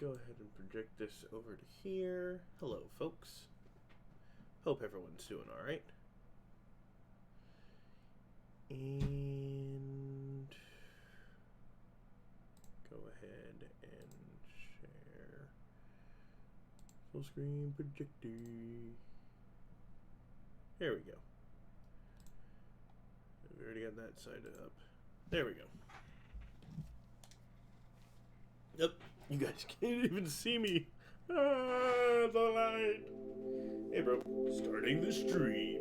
go ahead and project this over to here. Hello, folks. Hope everyone's doing alright. And go ahead and share full screen projector. There we go. We already got that side up. There we go. Yep, you guys can't even see me. Ah, the light. Hey, bro. Starting the stream.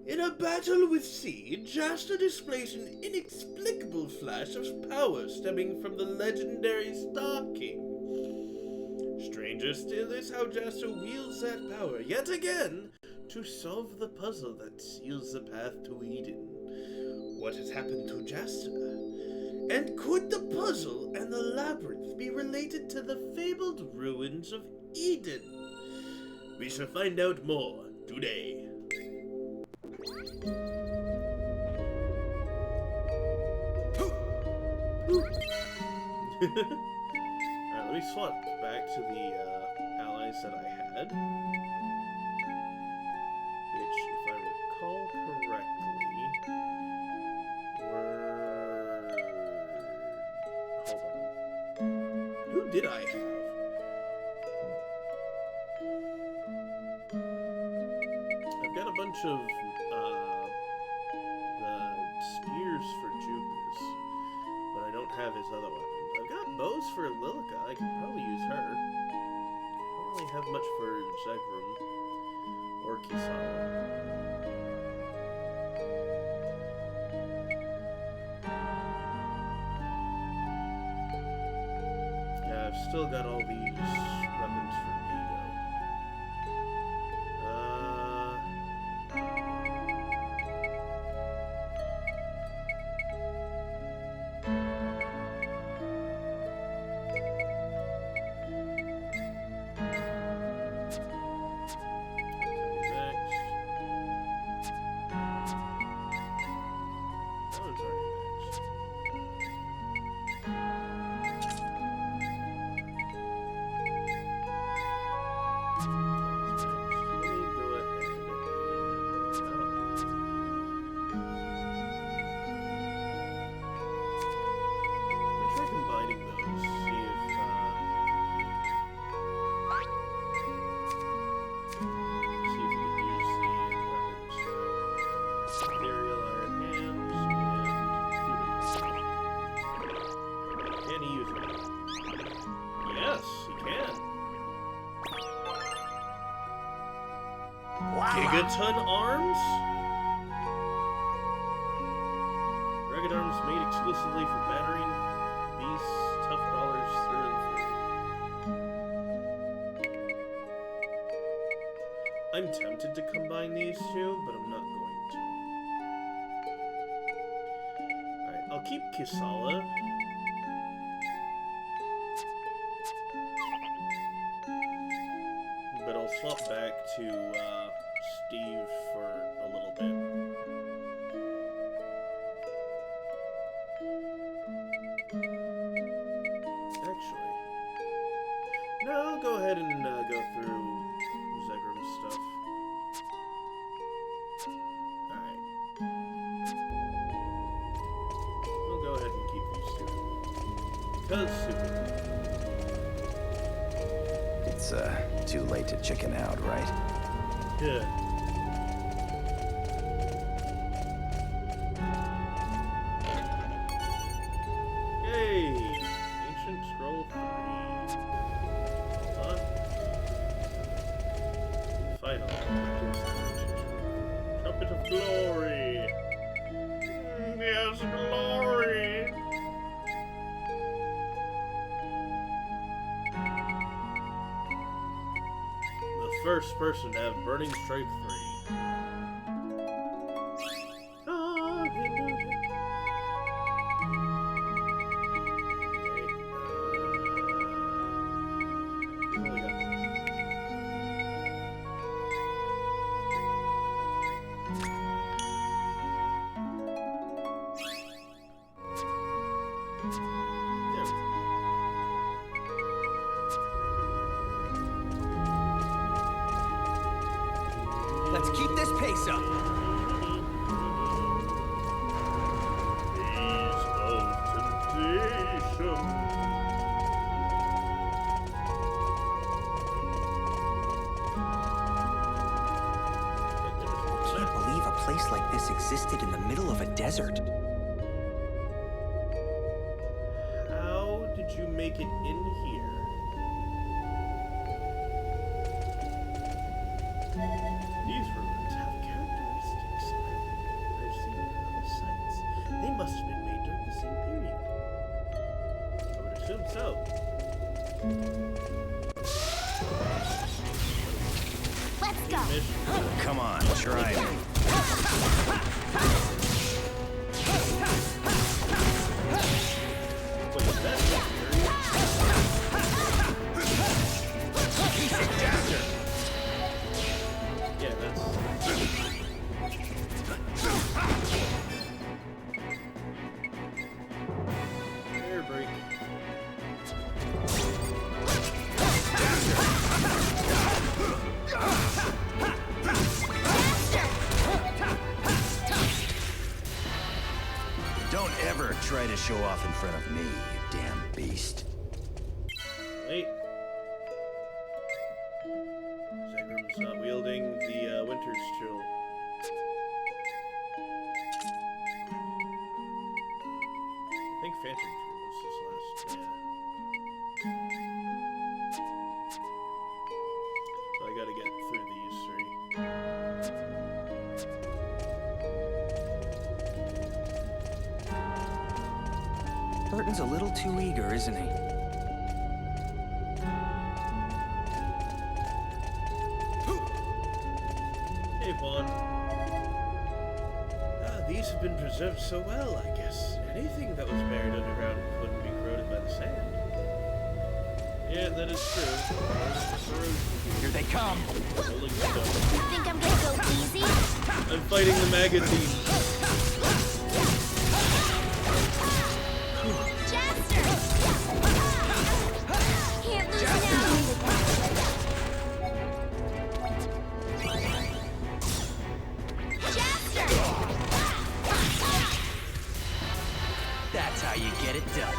In a battle with Seed, Jasta displays an inexplicable flash of power stemming from the legendary Star King. Stranger still is how Jasta wields that power yet again to solve the puzzle that seals the path to Eden. What has happened to Jasta? And could the puzzle and the labyrinth be related to the fabled ruins of Eden? We shall find out more today. Alright, let me swap back to the allies that I had. Which, if I recall correctly, were... Hold on. Who did I have? I've got a bunch of the spears for Jupas, but I don't have his other weapons. I've got bows for Lilica. I could probably use her. I don't really have much for Zegrum or Kisara. Yeah, I've still got all these weapons for Ego. Gigaton arms? Rugged arms made exclusively for battering these tough brawlers through and through. I'm tempted to combine these two, but I'm not going to. Alright, I'll keep Kisala. But I'll swap back to Steve for a little bit. Actually, no, I'll go ahead and go through Zegrum's stuff. Alright. We'll go ahead and keep these two. Because super. It's too late to chicken out, right? Yeah. Yay! Ancient Scroll 3. Hold on. Final. Trumpet of Glory. Yes, glory! First person to have Burning Strike 3. There we go. Let's keep this pace up. Ease of temptation. Can't believe a place like this existed in the middle of a desert. How did you make it in here? These ruins have characteristics I've seen in other sites. They must have been made during the same period. I would assume so. Let's go. Mission. Come on, try me. What is that? Yeah, that's. Air brake. Don't ever try to show off in front of me, you damn beast. Wait. Zagram's not wielding the Winter's Chill. I think Phantom Tree was his last. Yeah. So I gotta get through these three. Burton's a little too eager, isn't he? Hey, Vaughn. These have been preserved so well, I guess. Anything that was buried underground couldn't be corroded by the sand. Yeah, that is true. Here they come. Rolling stone. You think I'm gonna go easy? I'm fighting the magazine. Jaster! Can't lose now! Jaster! That's how you get it done.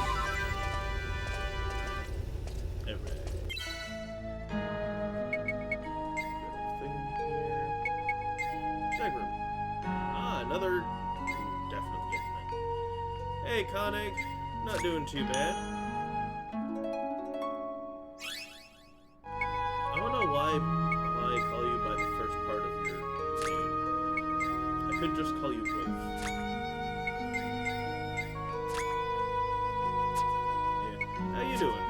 Alright. Thing here. Segram. Another. Definitely getting that. Hey, Koenig. Not doing too bad. I don't know why I call you by the first part of your name. I could just call you Wolf. Yeah. How you doing?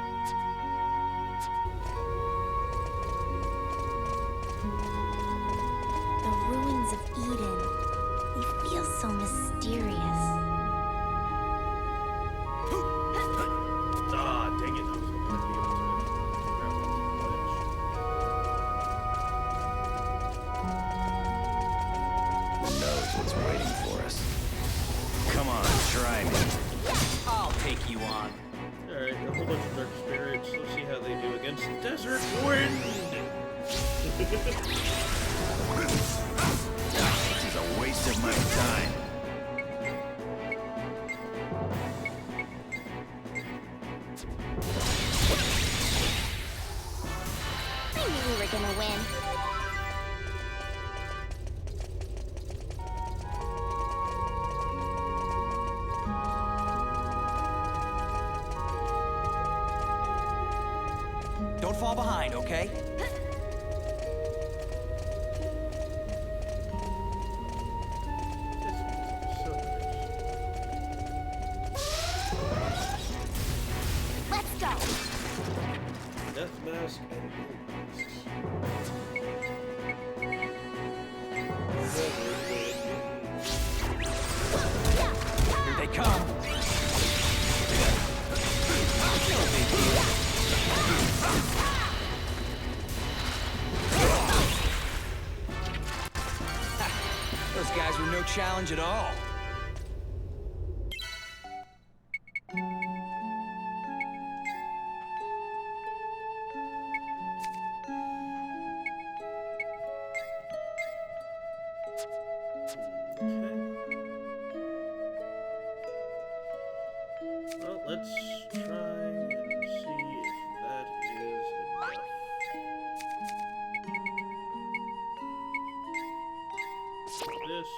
The ruins of Eden. They feel so mysterious. Ah, dang it. I was hoping I'd be able to grab onto the ledge. Who knows what's waiting for us? Come on, try me. I'll take you on. Alright, a whole bunch of dark spirits. Let's see how they do against Desert Wind. This is a waste of my time. I knew we were gonna win. Don't fall behind, okay? So nice. Let's go. Death Mask and Here they come. No big deal. Ha, those guys were no challenge at all. let's try and see if that is enough. This.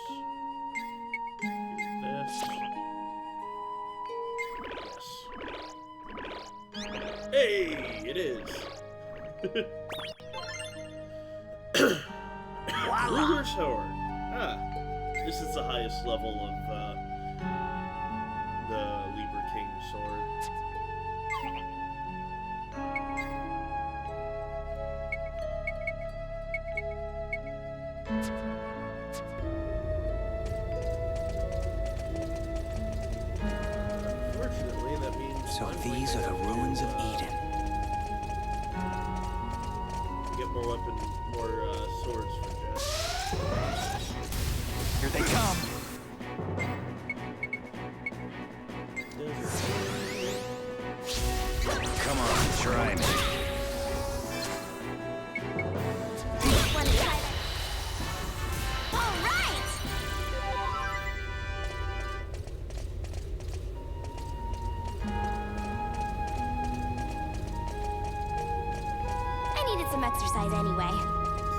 Yes. Hey, it is. Ruler Sword. Ah, this is the highest level of the Libra King sword. Unfortunately, that means So these are the ruins of Eden. Get more swords for Jess. Here they come. Come on, try me. Wanna try that? All right! I needed some exercise anyway.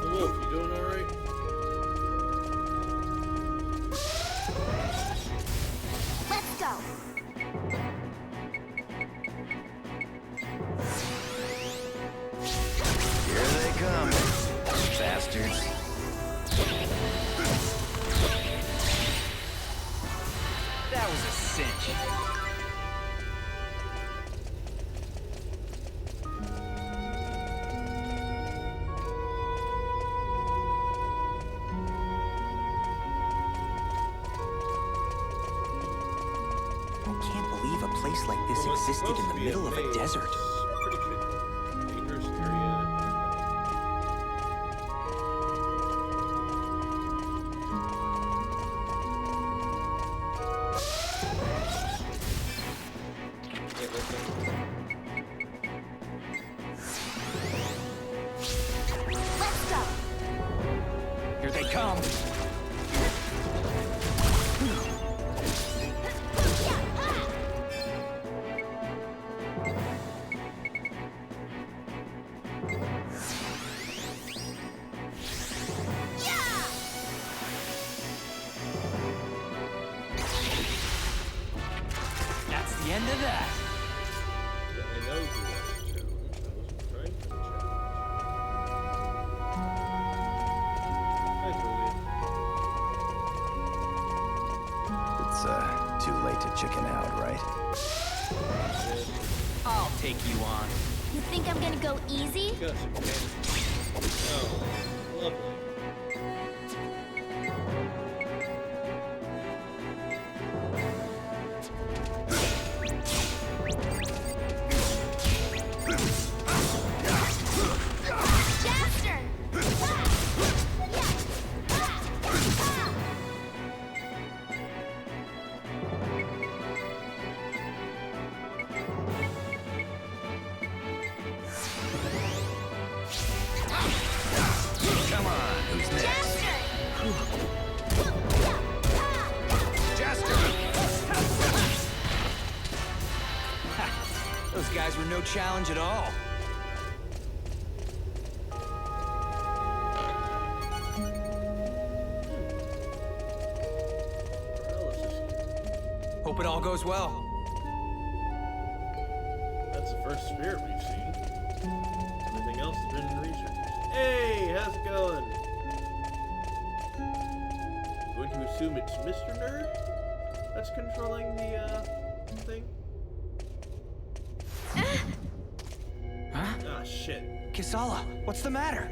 So Wolf, you doing alright? Let's go. Here they come. Bastards. That was a cinch. I can't believe a place like this Well, it's existed supposed in to the be middle of a maze. desert. Pretty good. Dangerous area. Let's go. Here they come. That's the end of that. I know who wants the challenge. I wasn't trying for the challenge. I believe. It's too late to chicken out, right? I'll take you on. You think I'm gonna go easy? Got some candy. Oh, lovely. Jaster! Come on, who's next? Jester! Those guys were no challenge at all. Paralysis. Hope it all goes well. That's the first spirit we've seen. Everything else has been in research. Hey, how's it going? I'm going to assume it's Mr. Nerd that's controlling the thing. Huh? Ah, shit. Kisala, what's the matter?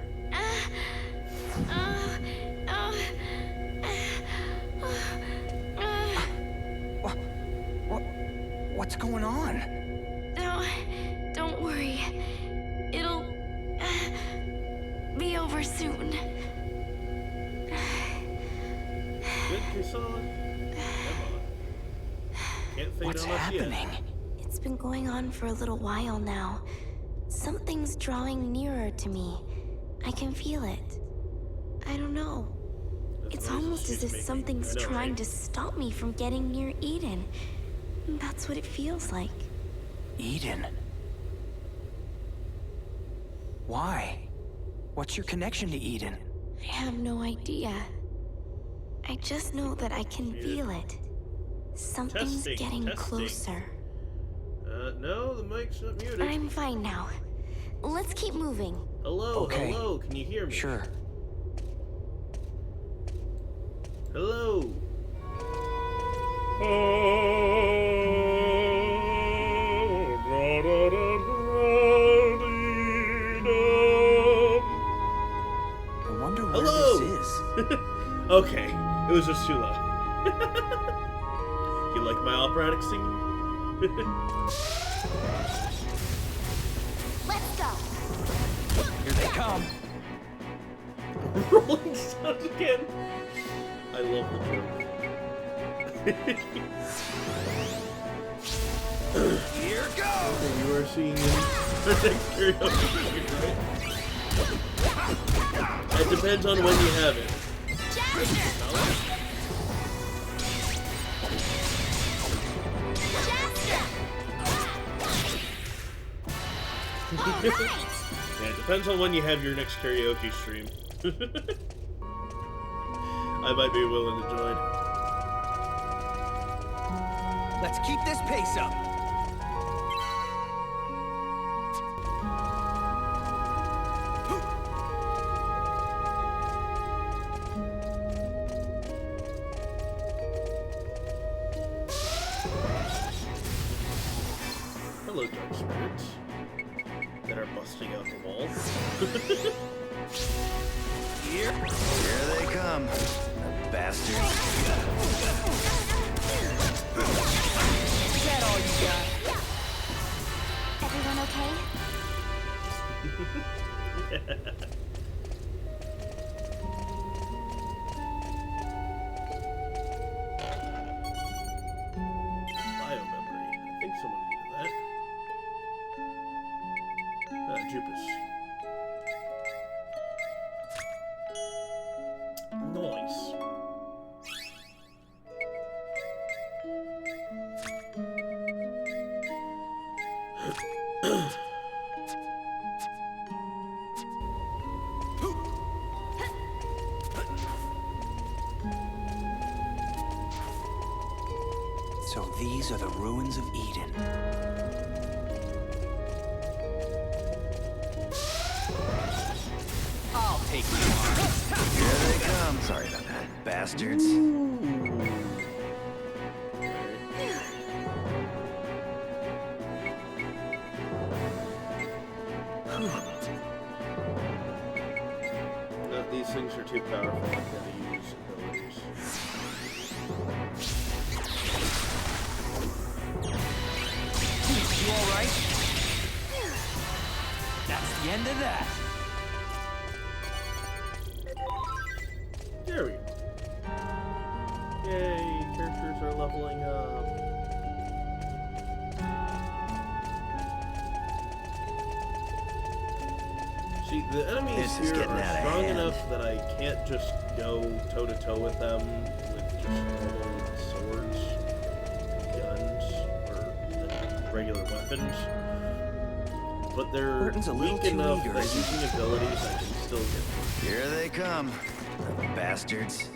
What's going on? No, don't worry. It'll be over soon. Good, Kisala? Come on. Can't fade What's on us happening? yet. It's been going on for a little while now. Something's drawing nearer to me. I can feel it. I don't know. Those It's noises almost she's as if making. something's I know, trying right? to stop me from getting near Eden. That's what it feels like. Eden. Why? What's your connection to Eden? I have no idea. I just know that I can feel it. Something's getting closer. No, the mic's not muted. I'm fine now. Let's keep moving. Hello, Okay. hello, can you hear me? Sure. Hello. I wonder where Hello! this is. Okay, it was just too low. You like my operatic singing? Let's go. Here they come. Rolling Stones again. I love the joke. Here goes. You are seeing him. It depends on when you have it. Yeah, it depends on when you have your next karaoke stream. I might be willing to join. Let's keep this pace up. Hello, dark spirits that are busting out the wall. Here they come. The bastards. Is that all you got? Everyone okay? Biomemory. I think someone needed that. Jupus. Nice. So these are the ruins of Eden. I'll take you on. Here they come. Sorry about that. Bastards. No, these things are too powerful. I'm gonna use abilities. You all right? That's the end of that. There we go. Yay, characters are leveling up. See, the enemies This is here getting are out of strong hand. enough that I can't just go toe-to-toe with them with just normal swords, guns, or regular weapons. But they're Burton's a little weak too enough eager, that isn't he? using abilities I can still get them. Here they come. The bastards.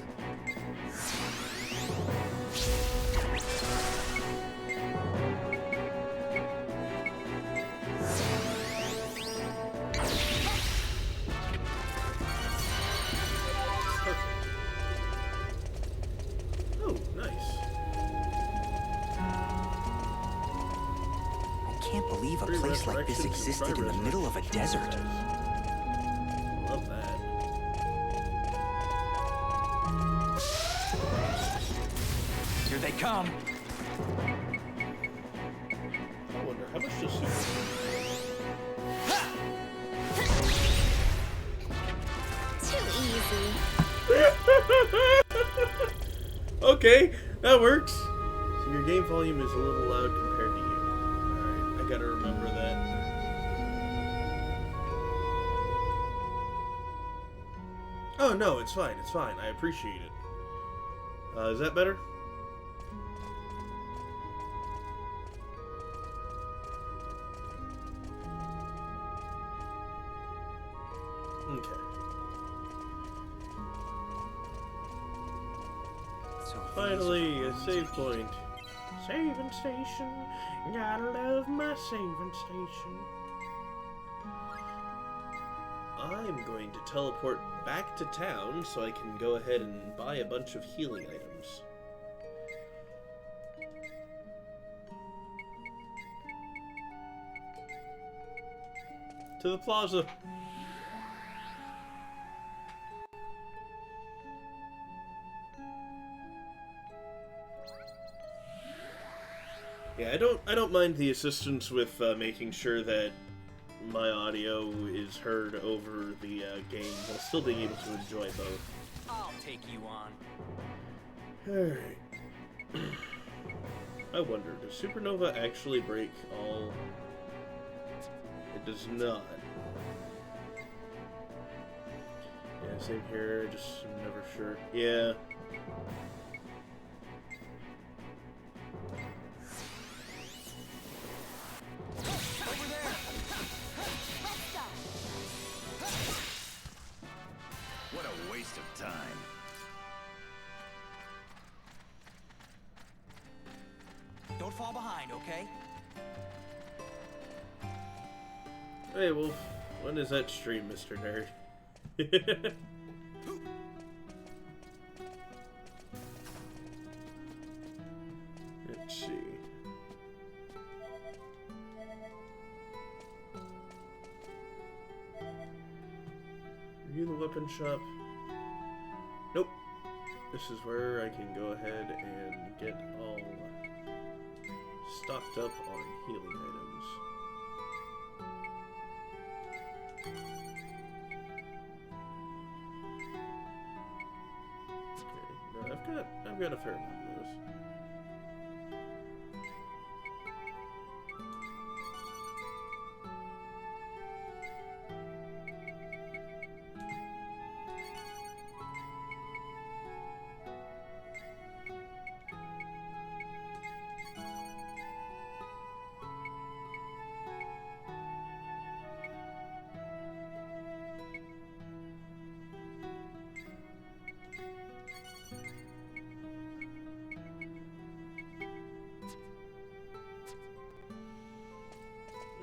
Oh, nice. I can't believe a Three place like this resurrections and existed try in the middle of a resurrections, desert. guys. Love that. Here they come. I wonder how much does Super Too easy. Okay, that works. So your game volume is a little loud compared to you. Alright, I gotta remember that. Oh no, it's fine, it's fine. I appreciate it. Is that better? Finally, a save point. Saving station. Gotta love my saving station. I'm going to teleport back to town so I can go ahead and buy a bunch of healing items. To the plaza. Yeah, I don't mind the assistance with making sure that my audio is heard over the game while still being able to enjoy both. I'll take you on. Alright. I wonder, does Supernova actually break all? It does not. Yeah, same here, just I'm never sure. Yeah. What a waste of time. Don't fall behind, okay? Hey, Wolf. When is that stream, Mr. Nerd? Let's see. Review the weapon shop. Nope. This is where I can go ahead and get all stocked up on healing items. Okay, no, I've got a fair amount of those.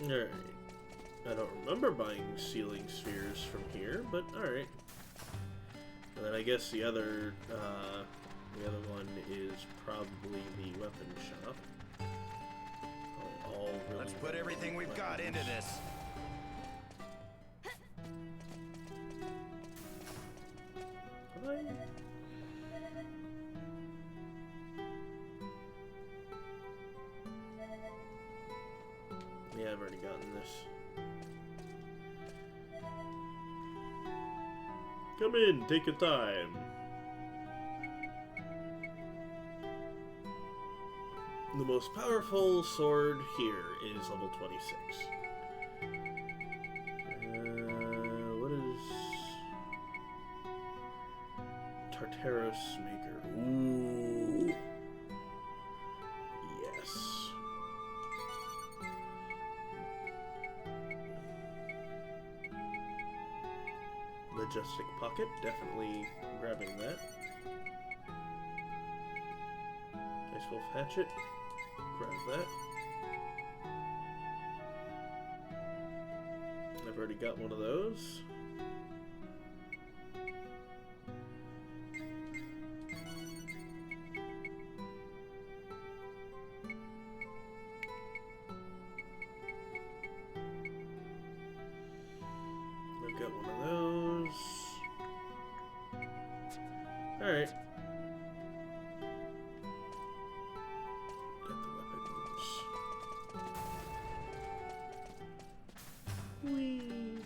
Alright. I don't remember buying ceiling spheres from here, but alright. And then I guess the other one is probably the weapon shop. All really Let's put everything we've got into this. Yeah, I've already gotten this. Come in, take your time. The most powerful sword here is level 26. What is Tartaros Maker? Ooh. Yes. Majestic Pocket, definitely grabbing that. Ice Wolf Hatchet, grab that. I've already got one of those. I've got one of those. Alright. Got the weapons. Whee!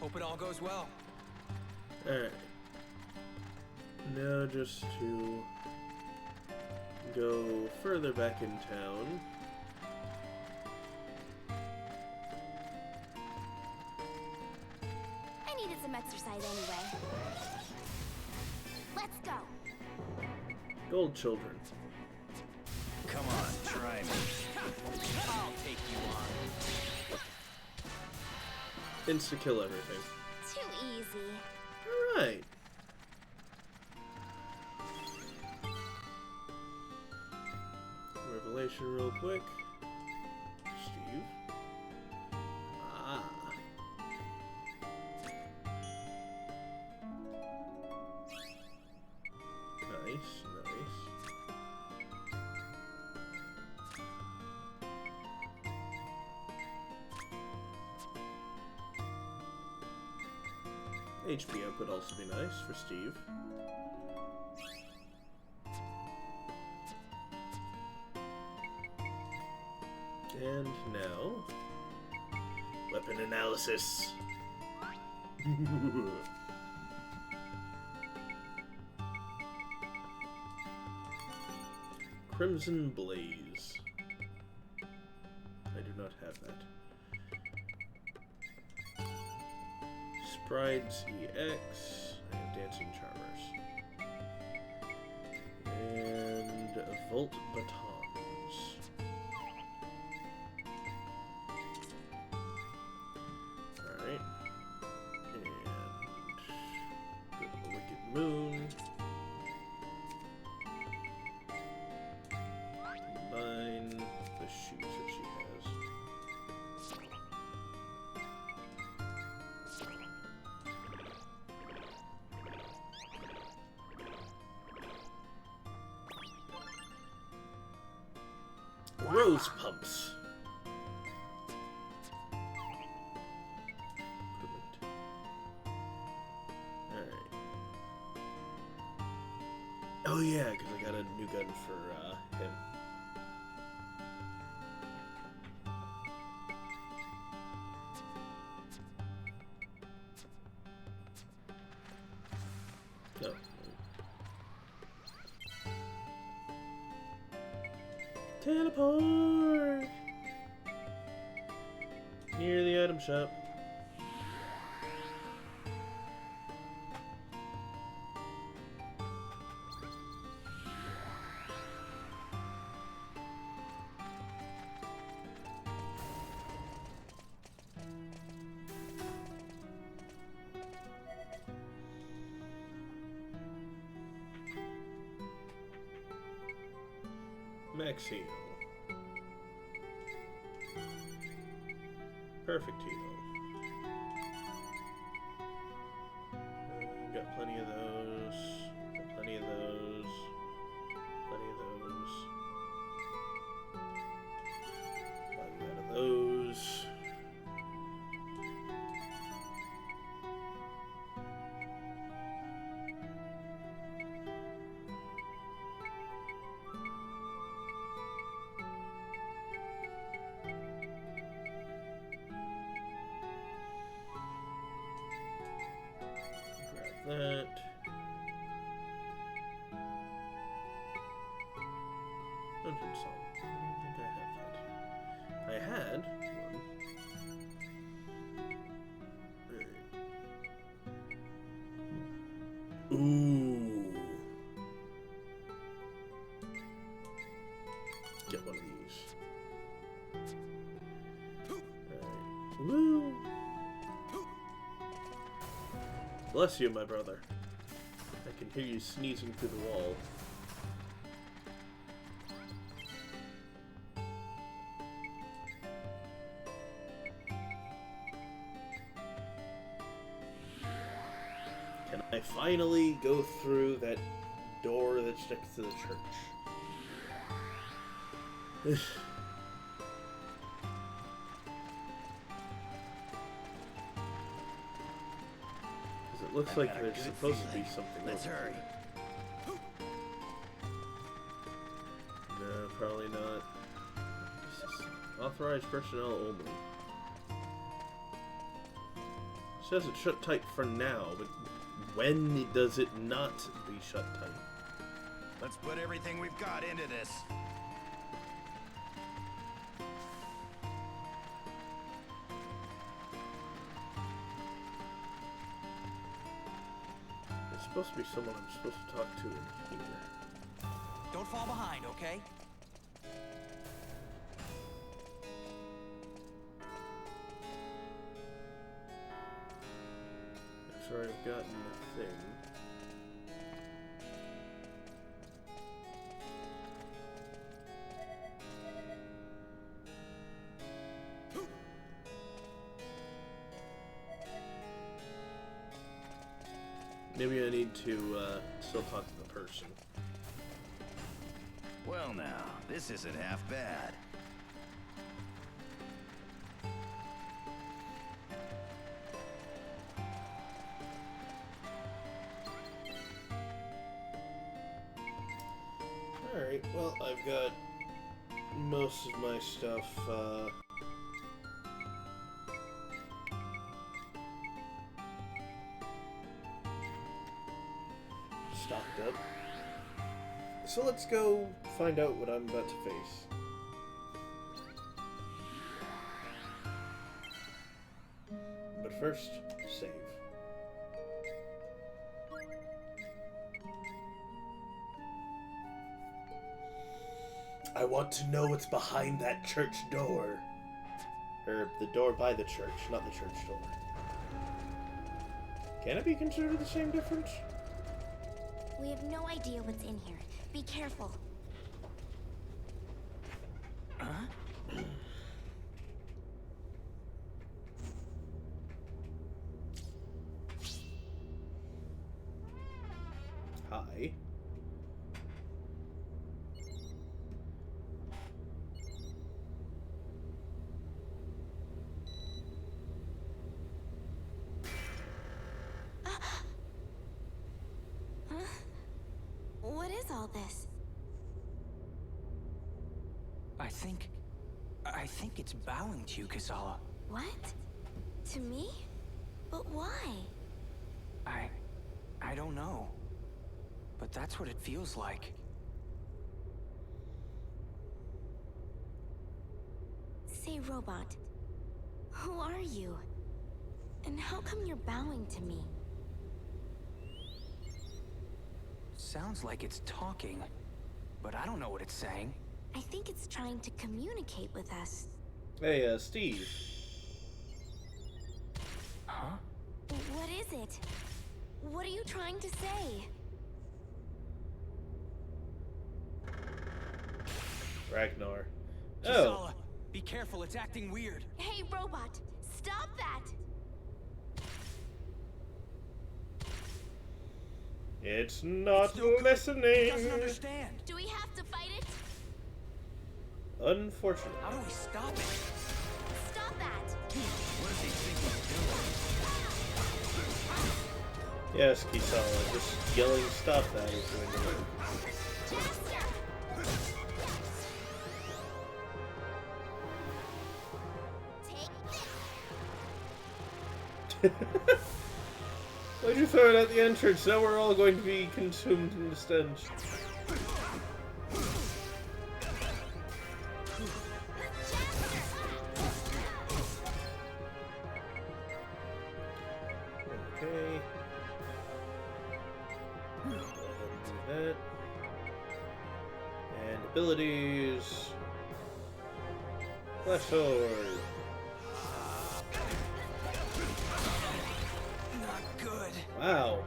Hope it all goes well. Alright. Now just to go further back in town. I needed some exercise anyway. Let's go. Gold Children. Come on, try me. I'll take you on. Insta-kill everything. Too easy. Alright. revelation real quick. Steve. Ah. Nice, nice. HP up would also be nice for Steve. And now, weapon analysis. Crimson Blaze. I do not have that. Sprites EX. I have Dancing Charmers. And Volt Batons. Alright. And go to the Wicked Moon. Combine the shoes that she has. Rose pumps. Equipment. Alright. Oh yeah, because I got a new gun for him. No. Teleport! Near the item shop. Max heal. Perfect heal. Got plenty of those. Got plenty of those. Plenty of those. Plenty of those. That. Dungeon Song. I don't think I have that. I had one. Right. Ooh. Get one of these. Alright. Woo! Bless you, my brother. I can hear you sneezing through the wall. Can I finally go through that door that's next to the church? It looks like there's supposed to be something. Let's hurry. No, probably not. This is authorized personnel only. It says it's shut tight for now, but when does it not be shut tight? Let's put everything we've got into this. There's supposed to be someone I'm supposed to talk to in here. Don't fall behind, okay? After I've gotten the thing. Maybe I need to still talk to the person. Well now, this isn't half bad. Alright, well, I've got most of my stuff, stocked up. So let's go find out what I'm about to face. But first, save. I want to know what's behind that church door. Or the door by the church, not the church door. Can it be considered the same difference? We have no idea what's in here. Be careful. Hi. What is all this? I think it's bowing to you, Kasala. What? To me? But why? I don't know. But that's what it feels like. Say, robot, who are you? And how come you're bowing to me? Sounds like it's talking, but I don't know what it's saying. I think it's trying to communicate with us. Hey, Steve. Huh? What is it? What are you trying to say? Ragnar. Oh. Kasala, be careful, it's acting weird. Hey, robot, stop that! It's not It's no good. It listening. doesn't understand. Do we have to fight it? Unfortunately. How do we stop it? Stop that! What does he think he's doing? Yes, Kisala, just yelling stop that is going to work. Jaster! Take this! Why'd you throw it at the entrance? Now we're all going to be consumed in the stench. Okay. Go ahead and do that. And abilities. Flash sword. Not good. Wow.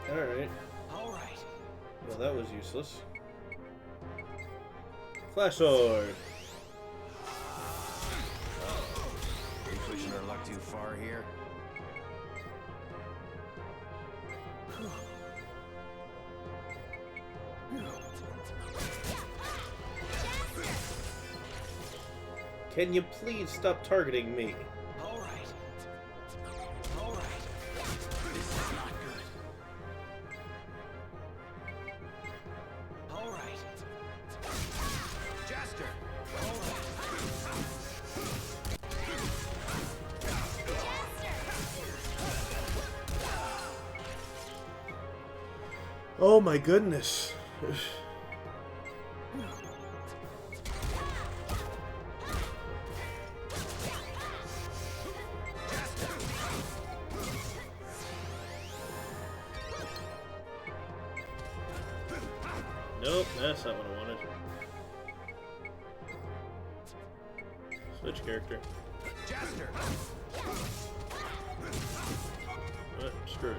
Alright. All right. Well, that was useless. Flash sword. We pushing our luck too far here? Can you please stop targeting me? All right. All right. This is not good. All right. Jaster! All right. Oh my goodness. Nope, that's not what I wanted. Switch character. Jaster! Screw it.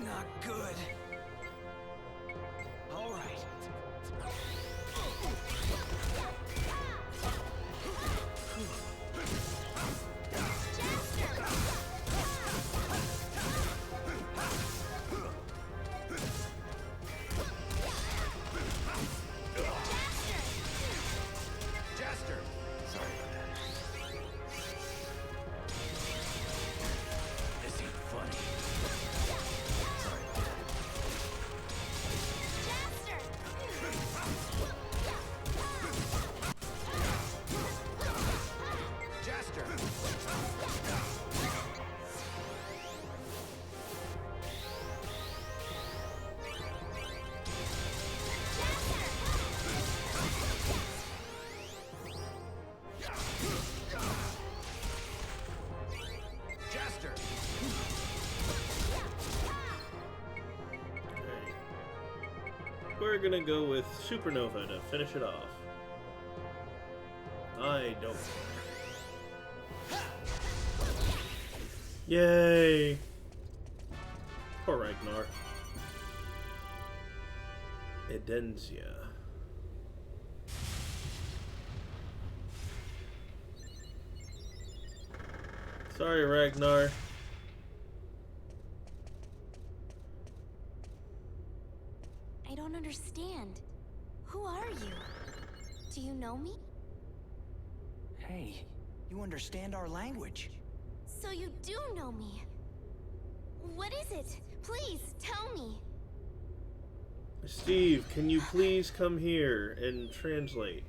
Not good. All right. we're gonna go with Supernova to finish it off. I don't. Yay! Poor Ragnar. Edenzia. Sorry, Ragnar. I don't understand. Who are you? Do you know me? Hey, you understand our language. So you do know me. What is it? Please, tell me. Steve, can you please come here and translate?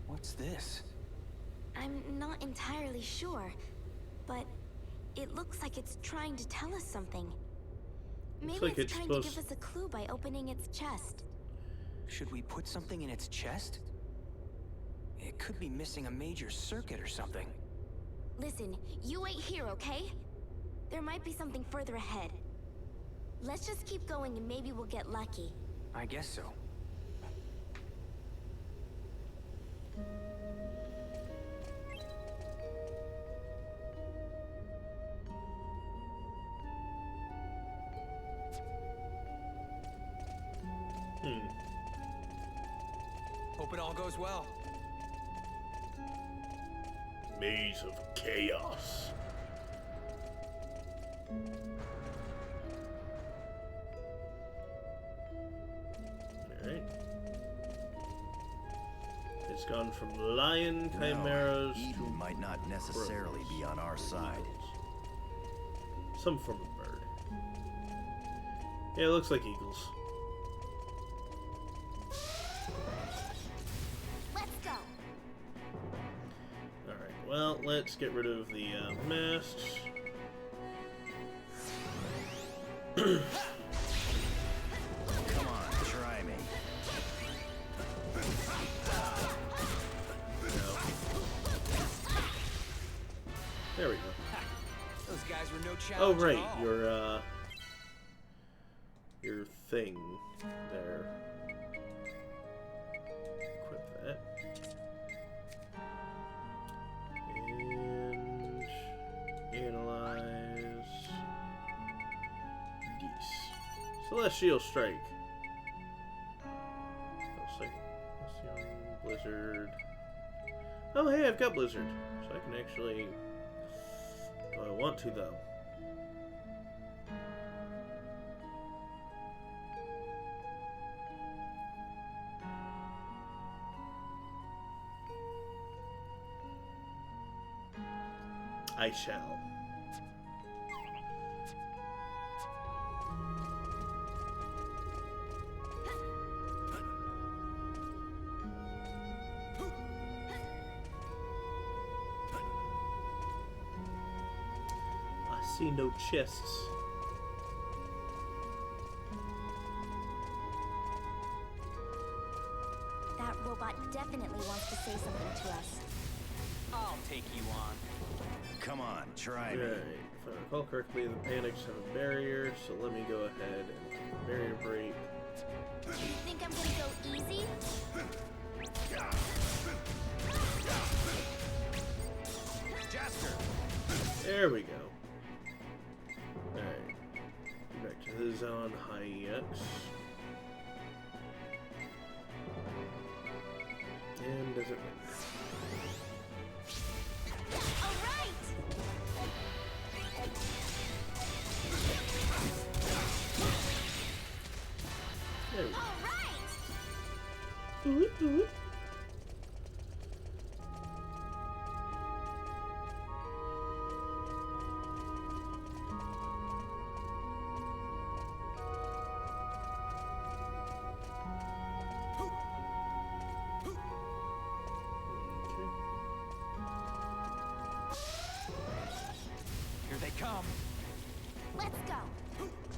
What's this? I'm not entirely sure, but it looks like it's trying to tell us something. Maybe like it's it's trying to supposed- give us a clue by opening its chest. Should we put something in its chest? It could be missing a major circuit or something. Listen, you wait here, okay? There might be something further ahead. Let's just keep going and maybe we'll get lucky. I guess so. Hope it all goes well. Maze of Chaos. Alright. It's gone from lion chimeras No, Eden might not necessarily be on our side. some form of bird. Yeah, it looks like eagles. Let's go. Alright, well, let's get rid of the masts. Come on, try me. There we go. Those guys were no challenge Oh, at right, all. your thing there. Equip that. And analyze geese. Celestial Strike. Celestial Blizzard. Oh, hey, I've got Blizzard, so I can actually. Do I want to though? I shall. I see no chests. That robot definitely wants to say something to us. I'll take you on. Come on, try me. Right. If I recall correctly, the panics have a barrier, so let me go ahead and barrier break. You think I'm gonna go easy? Jaster! There we go. Alright. Back to the Zon High EX. And Desert Wind. Alright! There we go. Alright! Okay. Here they come. Let's go!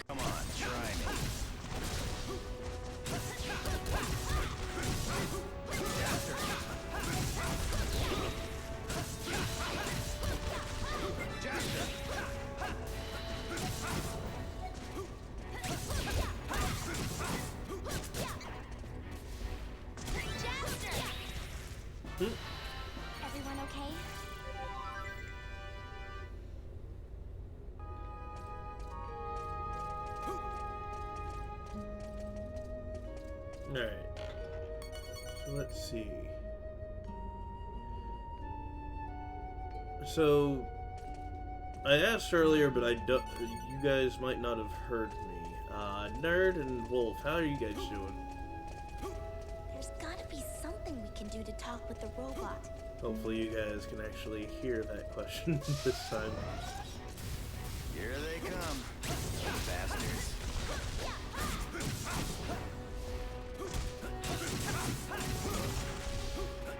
Come on, try me. Alright. So let's see. So I asked earlier, but I don't. You guys might not have heard me. Nerd and Wolf, how are you guys doing? There's gotta be something we can do to talk with the robot. Hopefully you guys can actually hear that question this time. Here they come, bastards.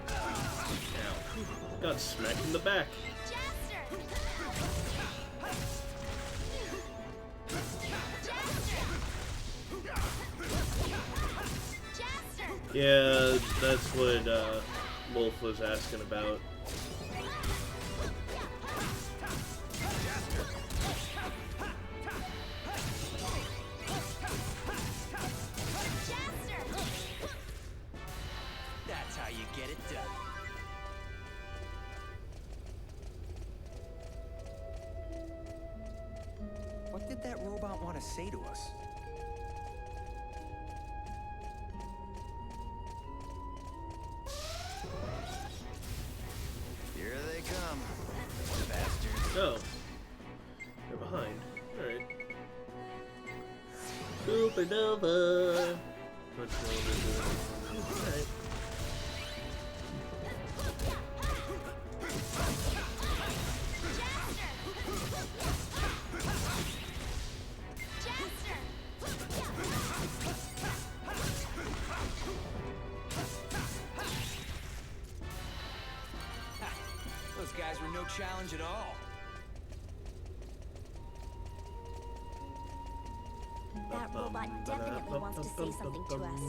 Ow. Got smacked in the back. Yeah, that's what Wolf was asking about. That's how you get it done. What did that robot want to say to us? Here they come, bastards. Oh. They're behind. Alright. Supernova! What's Alright. Those guys were no challenge at all. That robot definitely wants to say something to us.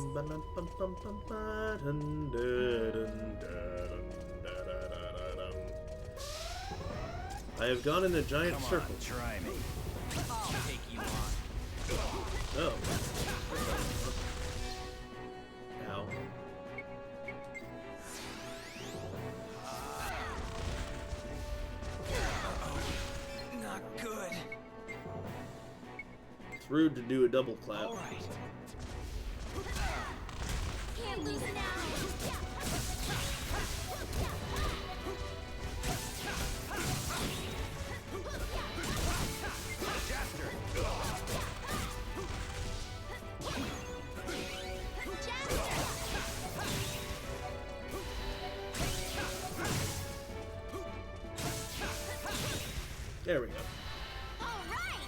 I have gone in a giant Come circle. on, try me. I'll take you on. Oh. Ow. Not good. It's rude to do a double clap. All right. Can't lose now. There we go. All right.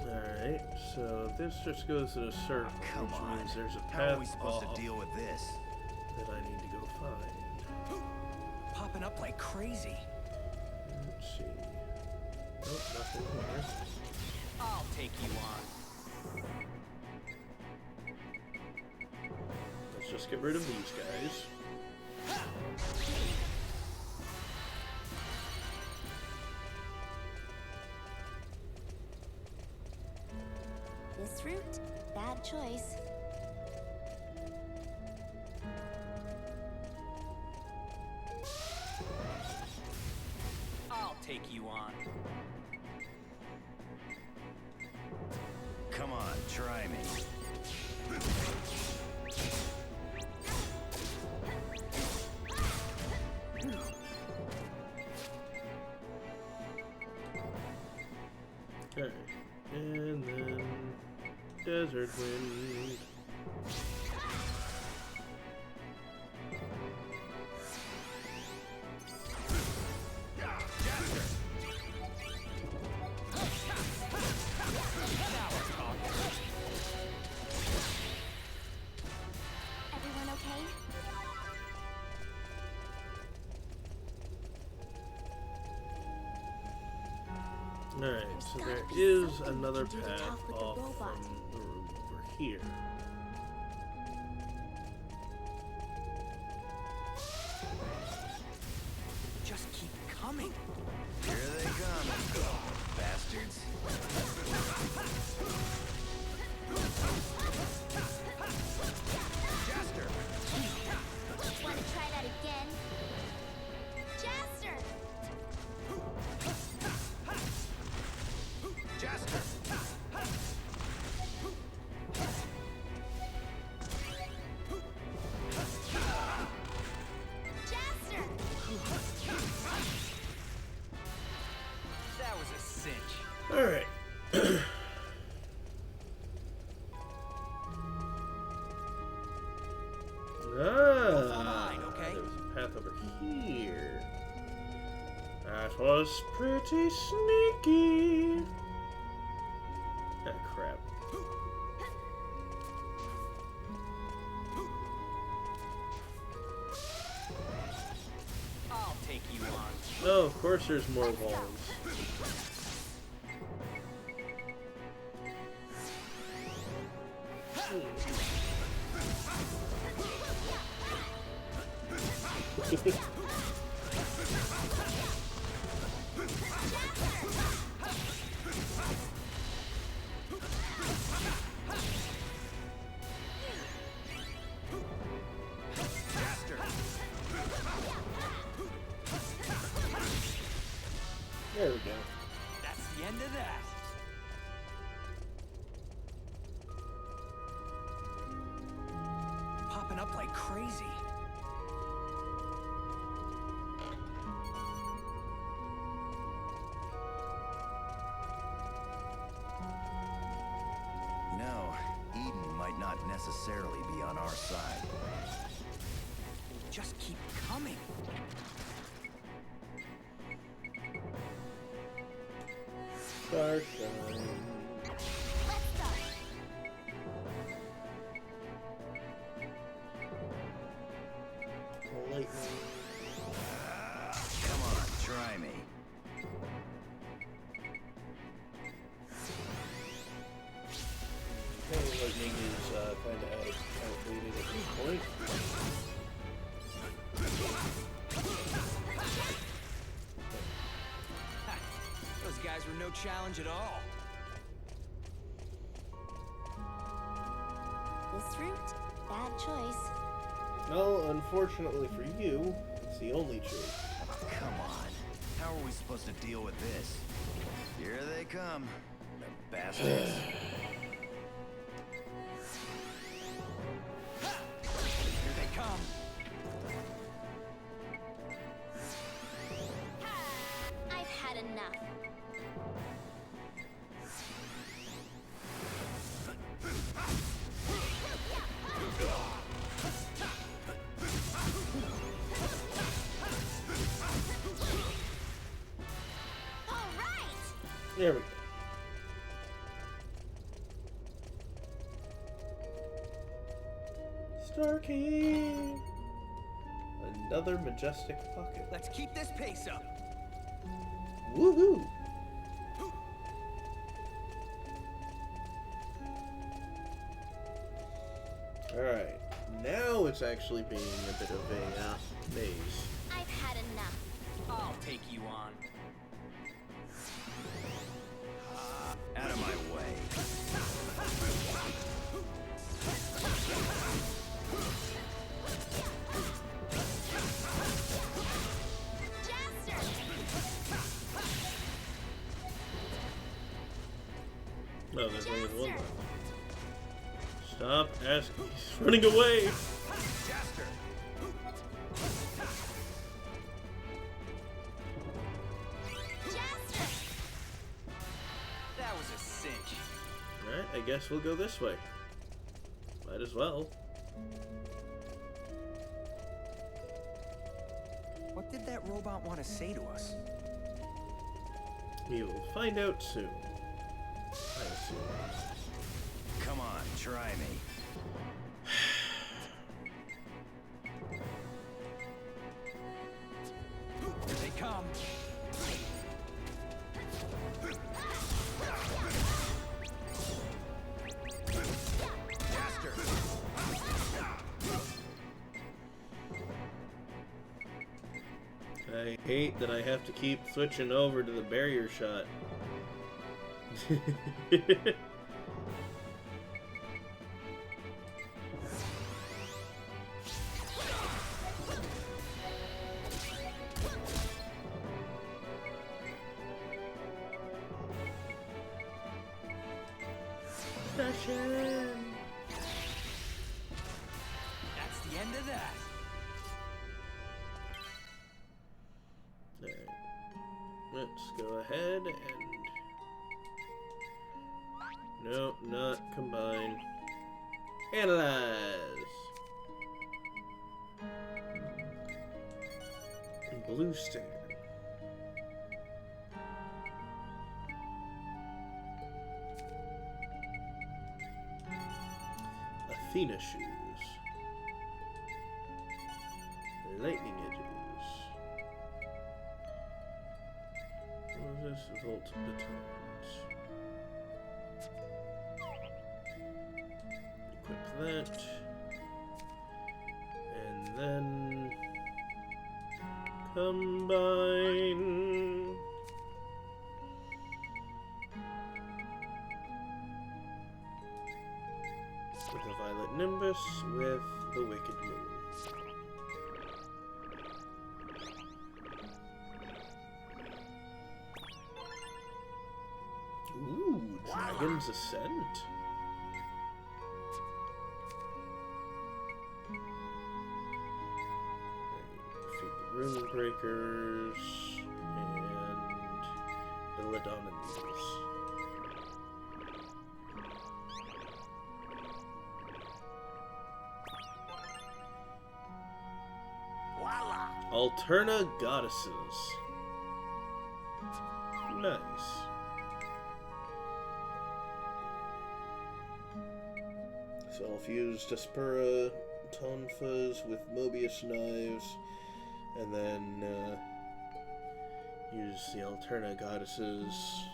Alright, so this just goes in a circle, Come which on. means there's a How are path we supposed off to deal with this? that I need to go find. Popping up like crazy. Let's see. Nope, nothing here. I'll take you on. Let's just get rid of these guys. This route, bad choice. I'll take you on. Come on, try me. Okay. And then desert wind. Everyone okay? Alright, so There's there gotta be is something we another can do to path talk with the off robot. from the room over here. Just keep coming. Here they come, bastards. Jester! Want to try that again? Jaster! follow mine, Ah, okay? there was a path over here. That was pretty sneaky. Ah, crap. I'll take you on. Oh, of course there's more walls. There we go. That's the end of that. Popping up like crazy. No, Eden might not necessarily be on our side. Just keep coming. Starshine. Lightning. Come on, try me. Lightning is kind of outdated at this point. Those guys were no challenge at all. This route, bad choice. Well, unfortunately for you, it's the only choice. Come on. How are we supposed to deal with this? Here they come. The bastards. Here they come. I've had enough. All right. There we go. Star King! Another majestic pocket. Let's keep this pace up. Woohoo! Alright, now it's actually being a bit of a maze. I've had enough. I'll take you on. Out of my way. Jaster! No, there's only one left. Stop asking. He's running away! Jaster! Jaster! That was a cinch. Alright, I guess we'll go this way. Might as well. What did that robot want to say to us? We will find out soon. I assume. Come on, try me. Here they come. Jaster! I hate that I have to keep switching over to the barrier shot. Session. That's the end of that. Alright. Let's go ahead and... Nope, not combine. Analyze! Blue Stare. Athena Shoes. Lightning Edges. What is this? Volt Batons. Equip that. And then combine with the Violet Nimbus with the Wicked Moon. Ooh, Dragon's Ascent. Defeat the Rune Breakers and Illidan Needles. Alterna Goddesses. Nice. So I'll fuse Despera Tonfas with Mobius Knives, and then use the Alterna Goddesses,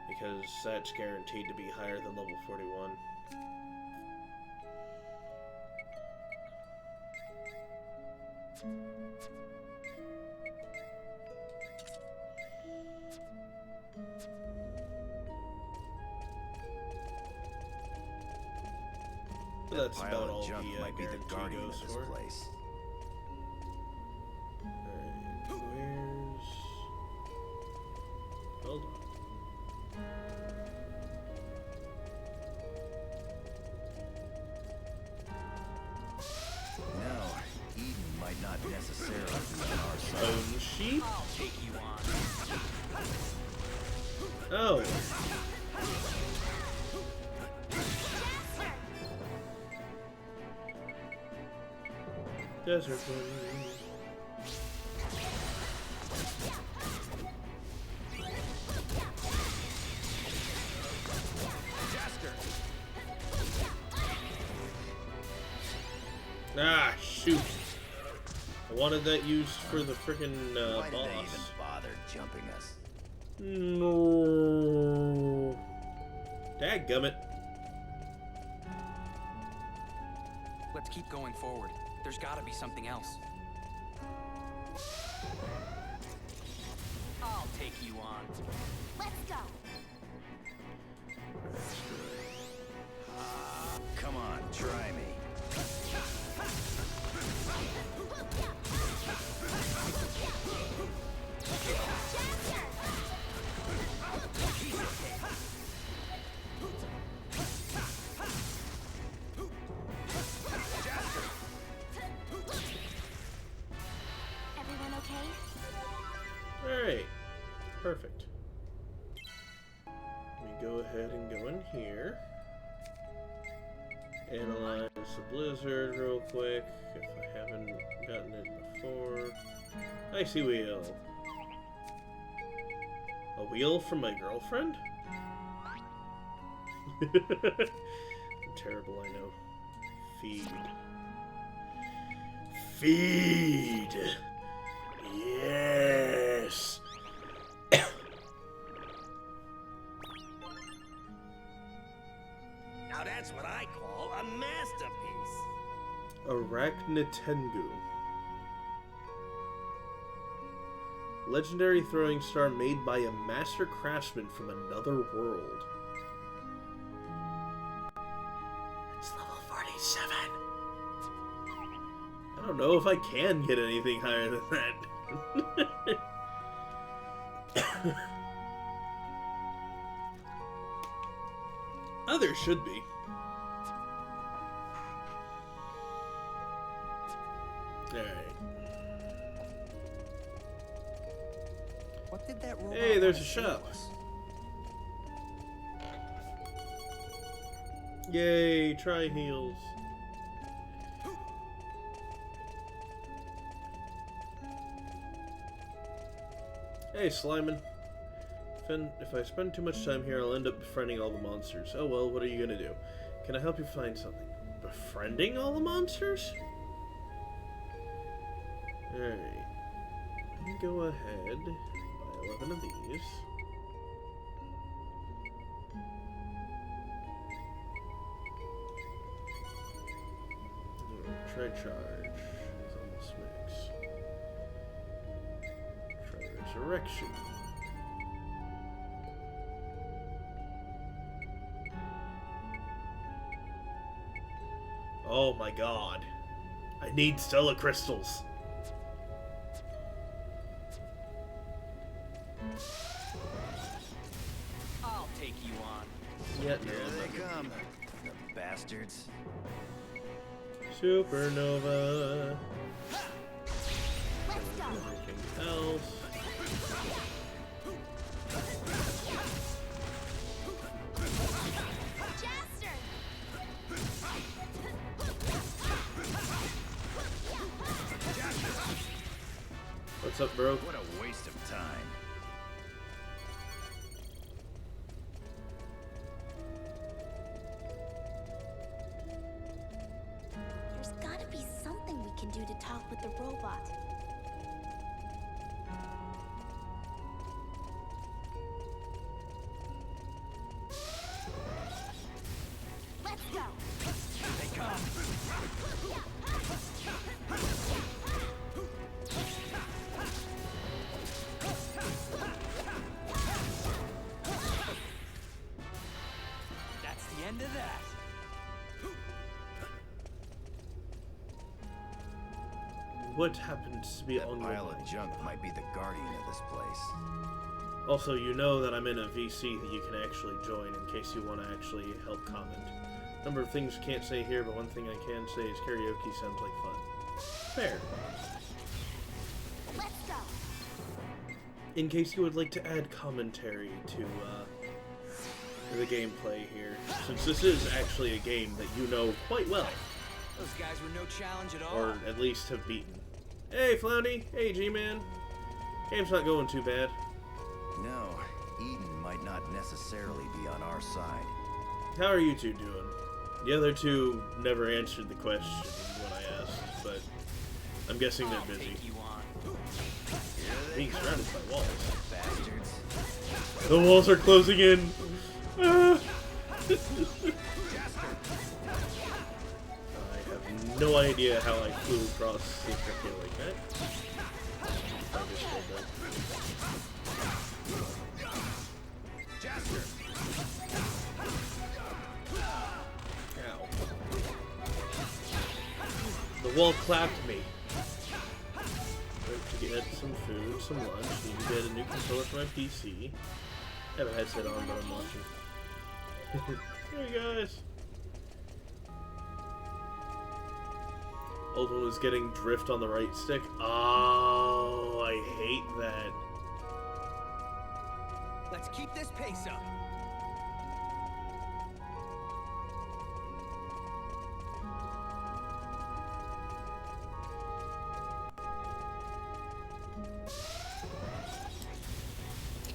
because that's guaranteed to be higher than level 41. But that's That about pile all of junk the might be the guarantee guardian goes of this for. place. Alright, where's... Hold on. No, Eden might not necessarily be on our side. Bone Sheep? I'll take you on. Oh. Desert Wind. Ah, shoot. I wanted that used for the frickin' Why did they even boss. bother jumping us? No. Dadgummit. Let's keep going forward. There's gotta be something else. I'll take you on. Let's go. Come on, try me. Everyone okay? Alright. Perfect. Let me go ahead and go in here. Analyze the blizzard real quick, if I haven't gotten it before. Icy wheel. A wheel from my girlfriend? I'm terrible, I know. Feed. Feed! Yes! Now that's what I call a masterpiece. Arachnetengu. Legendary throwing star made by a master craftsman from another world. It's level 47. I don't know if I can get anything higher than that. Oh, there should be. Alright. What did that robot Hey, there's wanna a say to shop. us? Yay, try heals. Hey, Sliman. If I spend too much time here, I'll end up befriending all the monsters. Oh well, what are you gonna do? Can I help you find something? Befriending all the monsters? Alright. Let me go ahead, buy 11 of these. Try charge. It's almost max. Try resurrection. Oh my god. I need Stella crystals. I'll take you on. Yeah, Here they come, the bastards. Supernova. Everything else. What's up, bro? What a waste of time. There's gotta be something we can do to talk with the robot. Let's go. They come. That's the end of that. What happens to be That on your pile of mind? junk might be the guardian of this place. Also, you know that I'm in a VC that you can actually join in case you want to actually help comment. Number of things can't say here, but one thing I can say is karaoke sounds like fun. Fair. Let's go. In case you would like to add commentary to the gameplay here, since this is actually a game that you know quite well, Those guys were no challenge at all. or at least have beaten. Hey, Floundy. Hey, G-Man. Game's not going too bad. No, Eden might not necessarily be on our side. How are you two doing? The other two never answered the question when I asked, but I'm guessing they're I'll busy. take you on. Here they Being come, surrounded by walls. bastards. The walls are closing in. Ah. I have no idea how I flew across the area like that. I just did that. Ow. The wall clapped me. Went to get some food, some lunch, need to get a new controller for my PC. I have a headset on, but I'm watching. Hey guys! Old one was getting drift on the right stick. Oh, I hate that. Let's keep this pace up.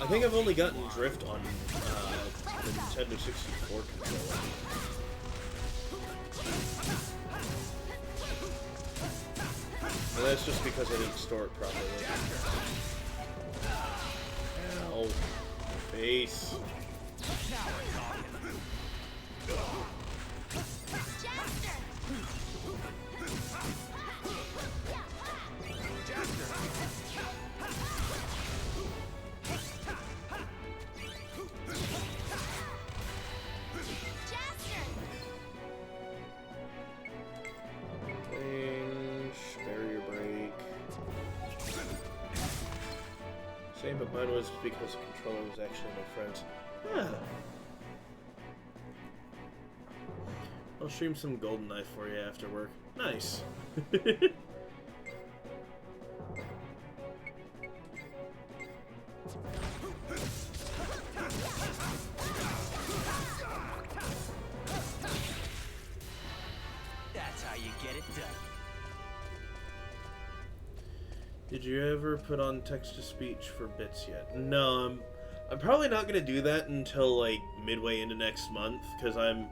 I think I've only gotten drift on the Nintendo 64 controller. And that's just because I didn't store it properly. Ow. Face. Now we're talking. Range, barrier break. Same, but mine was because the controller was actually my friend's. Yeah. I'll stream some GoldenEye for you after work. Nice. That's how you get it done. Did you ever put on text-to-speech for bits yet? No, I'm probably not gonna do that until like midway into next month, because I'm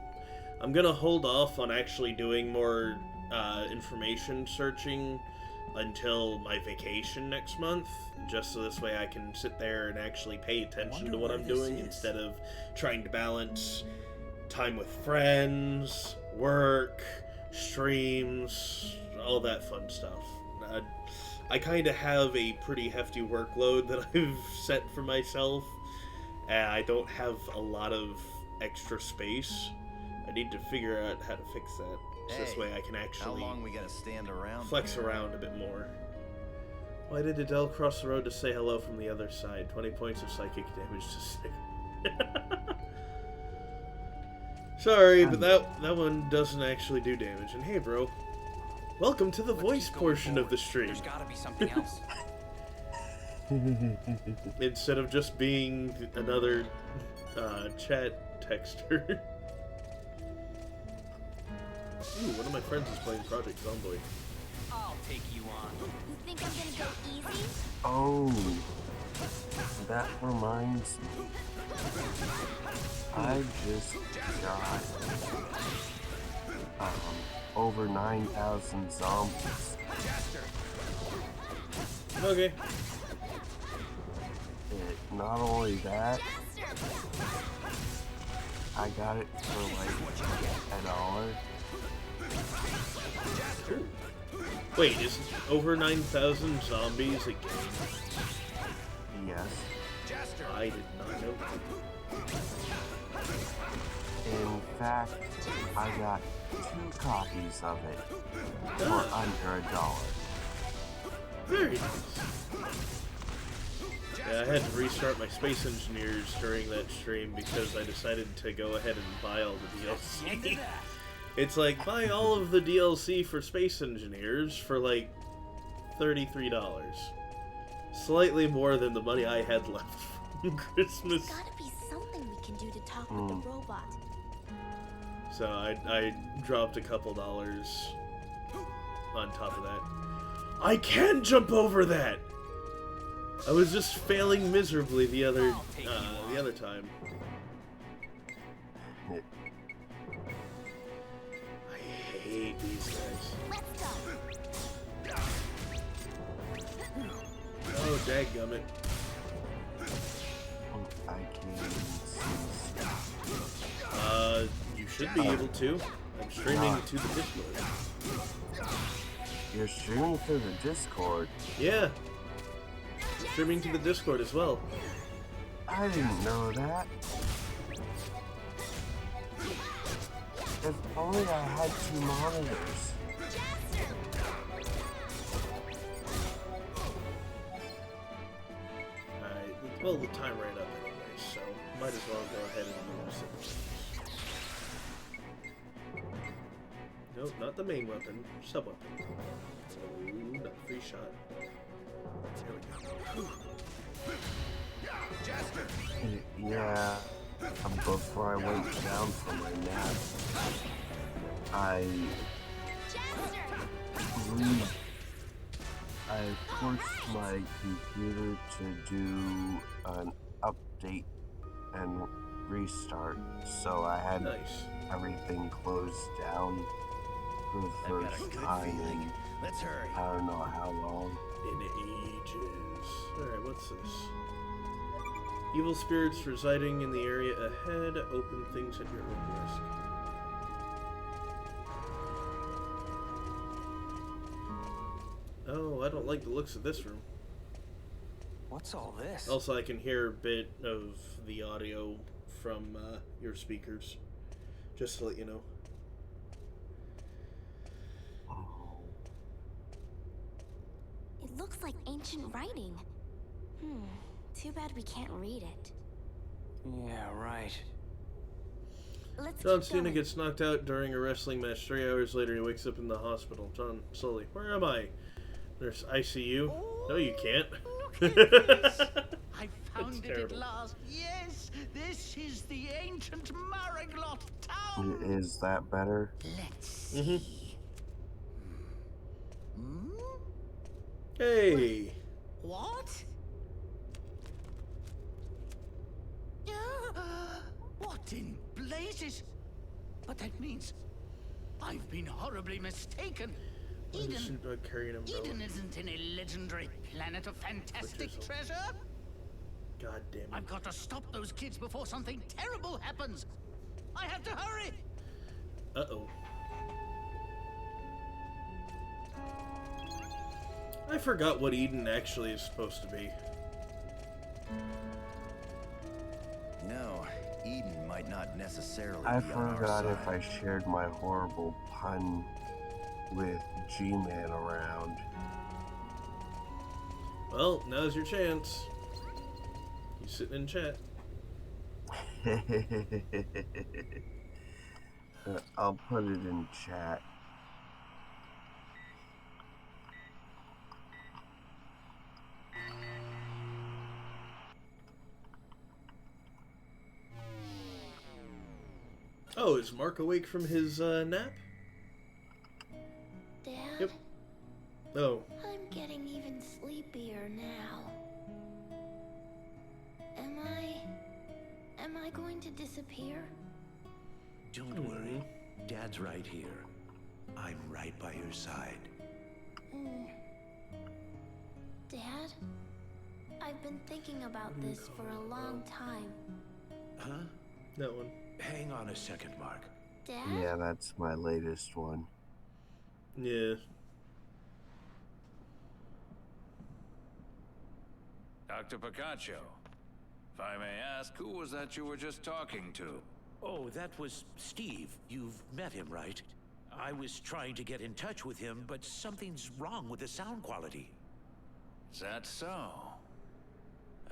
gonna hold off on actually doing more information searching until my vacation next month, just so this way I can sit there and actually pay attention to what I'm doing instead of trying to balance time with friends, work, streams, all that fun stuff. I kind of have a pretty hefty workload that I've set for myself, and I don't have a lot of extra space. I need to figure out how to fix that, so this way I can actually how long we gotta stand around? flex around a bit more. Why did Adele cross the road to say hello from the other side? 20 points of psychic damage to stick. Sorry, but that one doesn't actually do damage. And hey, bro, welcome to the voice portion of the stream. There's gotta be something else. Instead of just being another chat texter. Ooh, one of my friends is playing Project Zomboid. I'll take you on. You think I'm gonna go easy? Oh, that reminds me. I just got over 9,000 zombies. Okay. Not only that, I got it for like $1. Wait, is over 9,000 zombies a game? Yes. I did not know. In fact, I got 2 copies of it for under $1. Very nice. Yeah, I had to restart my Space Engineers during that stream because I decided to go ahead and buy all the DLC. It's like, buy all of the DLC for Space Engineers for like $33. Slightly more than the money I had left from Christmas. There's gotta be something we can do to talk with the robot. So I dropped a couple dollars on top of that. I can jump over that! I was just failing miserably the other time. I hate these guys. Let's go. Oh, dadgummit. I can't see. You should be able to. I'm streaming to the Discord. You're streaming through the Discord? Yeah. Streaming to the Discord as well. I didn't know that. If only I had 2 monitors. Well, the time ran up anyway, so might as well go ahead and use it. Nope, not the main weapon. Sub-weapon. Ooh, not free shot. There we go. Yeah, before I went down for my nap, I forced my computer to do an update and restart, so I had everything closed down for the first time in Let's hurry. I don't know how long. In ages. Alright, what's this? Evil spirits residing in the area ahead. Open things at your own risk. Oh, I don't like the looks of this room. What's all this? Also, I can hear a bit of the audio from your speakers. Just to let you know. It looks like ancient writing. Too bad we can't read it. Yeah, right. Let's John keep Cena going. gets knocked out during a wrestling match. 3 hours later, he wakes up in the hospital. John Sully, where am I? There's ICU. No, you can't. Look at this. I found It's it terrible. at last. Yes, this is the ancient Mariglot town. Is that better? Let's see. Hey. What? What in blazes? But that means I've been horribly mistaken. Eden, Eden isn't in a legendary planet of fantastic treasure. God damn it. I've got to stop those kids before something terrible happens. I have to hurry. Uh-oh. I forgot what Eden actually is supposed to be. No, Eden might not necessarily I be on our forgot side. if I shared my horrible pun with G-Man around. Well, now's your chance. He's sitting in chat. I'll put it in chat. Oh, is Mark awake from his nap? Dad? Yep. Oh. I'm getting even sleepier now. Am I going to disappear? Don't worry. Dad's right here. I'm right by your side. Dad? I've been thinking about this for a long time. Huh? That one. Hang on a second, Mark. Dad? Yeah, that's my latest one. Yeah. Dr. Picacho, if I may ask, who was that you were just talking to? Oh, that was Steve. You've met him, right? I was trying to get in touch with him, but something's wrong with the sound quality. Is that so?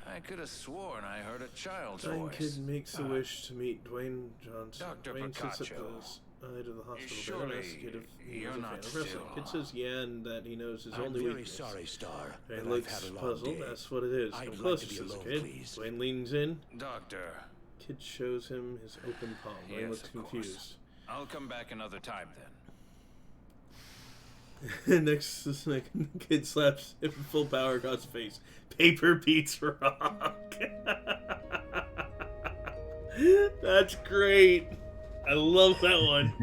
I could have sworn I heard a child's Dying voice. kid makes a wish to meet Dwayne Johnson. Dr. Dwayne sits at Picacho. the side of the hospital Surely bed and asks kid if he you're was a fan not of wrestling. still- Kid says yeah, and that he knows his I'm only very weakness. sorry, Star, but Dwayne I've looks had a long puzzled. day. That's what it is. I'd Come like closer, to be says the alone, kid. please. Dwayne leans in. Doctor, Kid shows him his open palm. Dwayne yes, looks of course. confused. I'll come back another time then. Next, the second kid slaps him full power across the face. Paper beats rock. That's great. I love that one.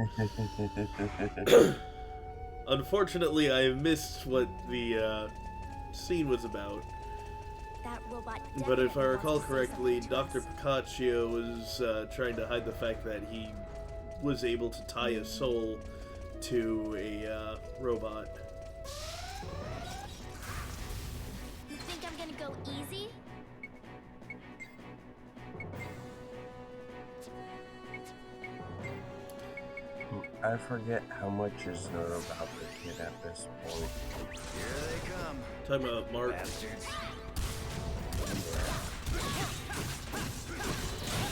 Unfortunately, I missed what the scene was about. That robot But if I definitely recall wants to say correctly, something to Dr. us. Picacio was trying to hide the fact that he was able to tie his soul to a robot. You think I'm gonna go easy? I forget how much is known about the kid at this point. Here they come. Talking about Mark. Bastards.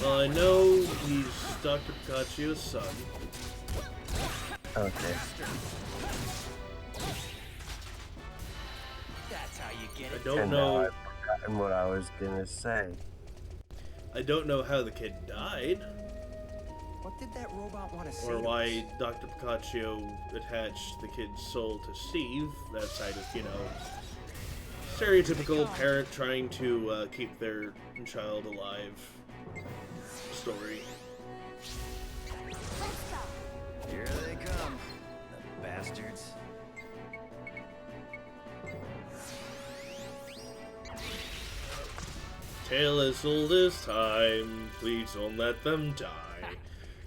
Well, I know he's Dr. Picacio's son. Okay. That's how you get I it. don't And now know. I've forgotten what I was gonna say. I don't know how the kid died, What did that robot want to say? or to why us? Dr. Picaccio attached the kid's soul to Steve. That side of, stereotypical parent trying to keep their child alive story. Here they come. The bastards. Tale as old as time. Please don't let them die.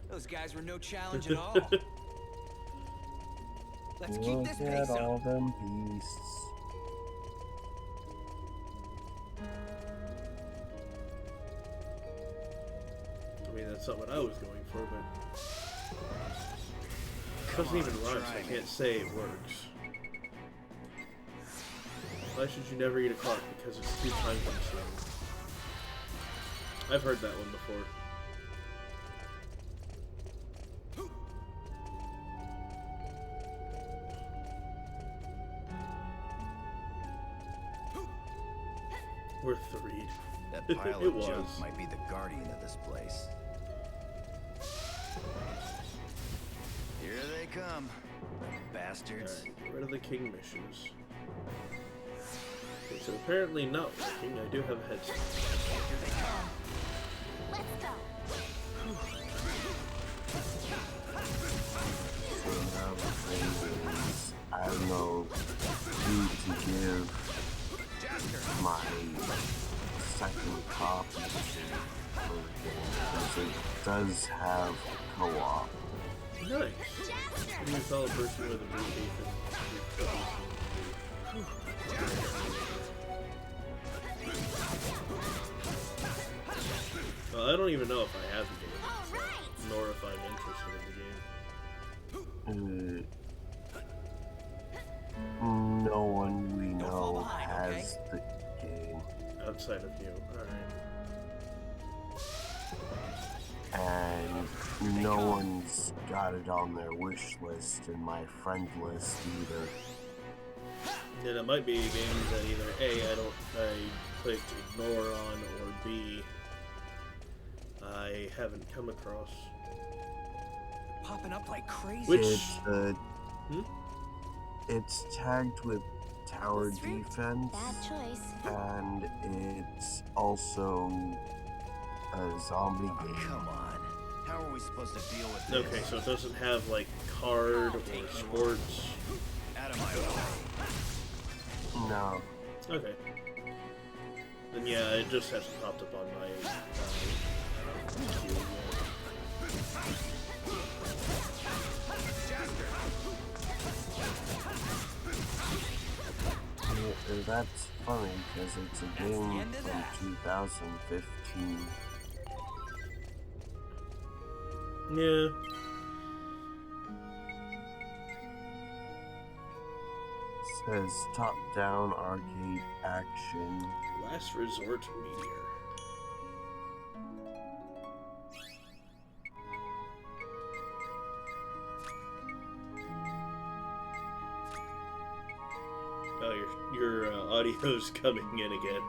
Those guys were no challenge at all. Let's keep Look this at pace all up. them beasts. I mean, that's not what I was going for, but it doesn't even rhyme, so I can't say it works. Why should you never eat a clock? Because it's too time consuming. I've heard that one before. Worth the read. That pile It of was. junk might be the guardian of this place. Here they come. The bastards. Alright, get rid of the king missions. Okay, so apparently not working. I do have a headset. Here they come. Let's go. So now the thing is, I don't know who to give my second copy to for the game, because it does have co-op. Nice. Give me a fellow person with a briefcase. Well, I don't even know if I have the game, nor if I'm interested in the game. No one we know has the game. Outside of you, alright. And no one's got it on their wish list and my friend list either. Then it might be a game that either A, I clicked ignore on, or B, I haven't come across. Popping up like crazy. Which it's tagged with tower defense, Bad choice. and it's also a zombie game. Come on. How are we supposed to deal with this? Okay, so it doesn't have like card or sports. Out of my way. No. Okay. Then yeah, it just hasn't popped up on my queue yet. Yeah, that's funny because it's a game from 2015. Yeah. Says top-down arcade action. Last Resort Meteor. Oh, your audio's coming in again.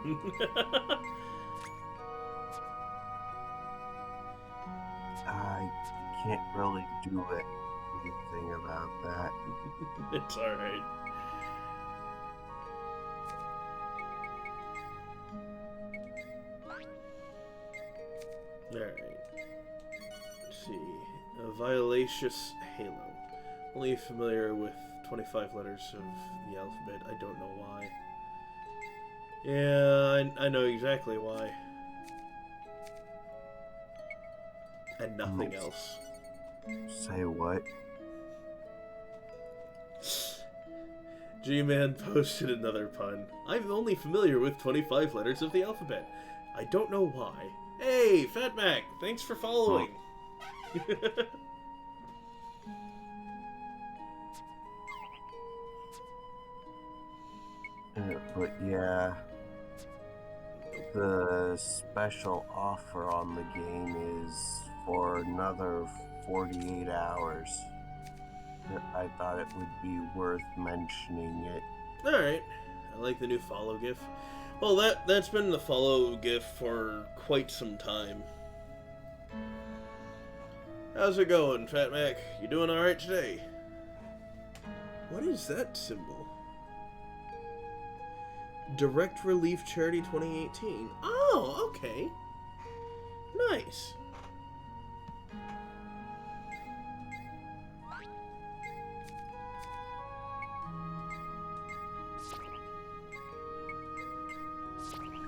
I can't really do anything about that. It's alright. Alright. Let's see. A Violacious Halo. Only familiar with 25 letters of the alphabet. I don't know why. Yeah, I know exactly why. And nothing else. Say what? G-Man posted another pun. I'm only familiar with 25 letters of the alphabet. I don't know why. Hey, Fat Mac, thanks for following. But yeah, the special offer on the game is for another 48 hours. I thought it would be worth mentioning it. Alright, I like the new follow gif. Well, that's been the follow gif for quite some time. How's it going, Fat Mac? You doing alright today? What is that symbol? Direct Relief Charity 2018. Oh, okay. Nice.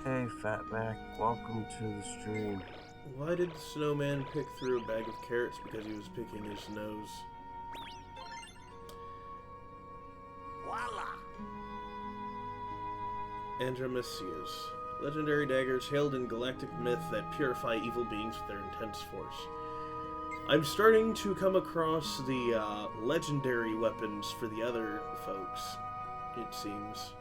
Hey, Fatback, welcome to the stream. Why did the snowman pick through a bag of carrots? Because he was picking his nose. Voila! Andromisias. Legendary daggers hailed in galactic myth that purify evil beings with their intense force. I'm starting to come across the legendary weapons for the other folks, it seems.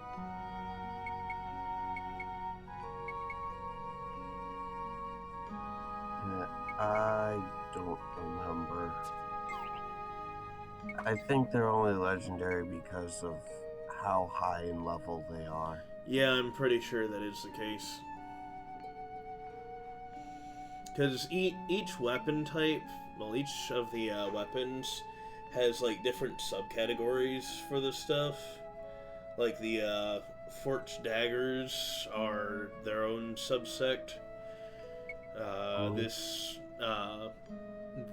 I don't remember. I think they're only legendary because of how high in level they are. Yeah, I'm pretty sure that is the case. Because each weapon type, well, each of the weapons has, like, different subcategories for this stuff. Like, the Forged daggers are their own subsect.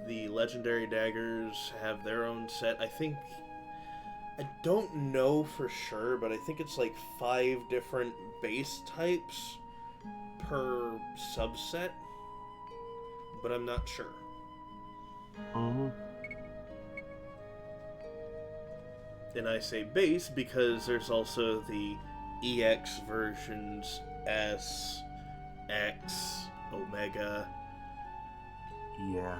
The legendary daggers have their own set. I don't know for sure, but I think it's like 5 different base types per subset, but I'm not sure. And I say base because there's also the EX versions, S, X, Omega. Yeah.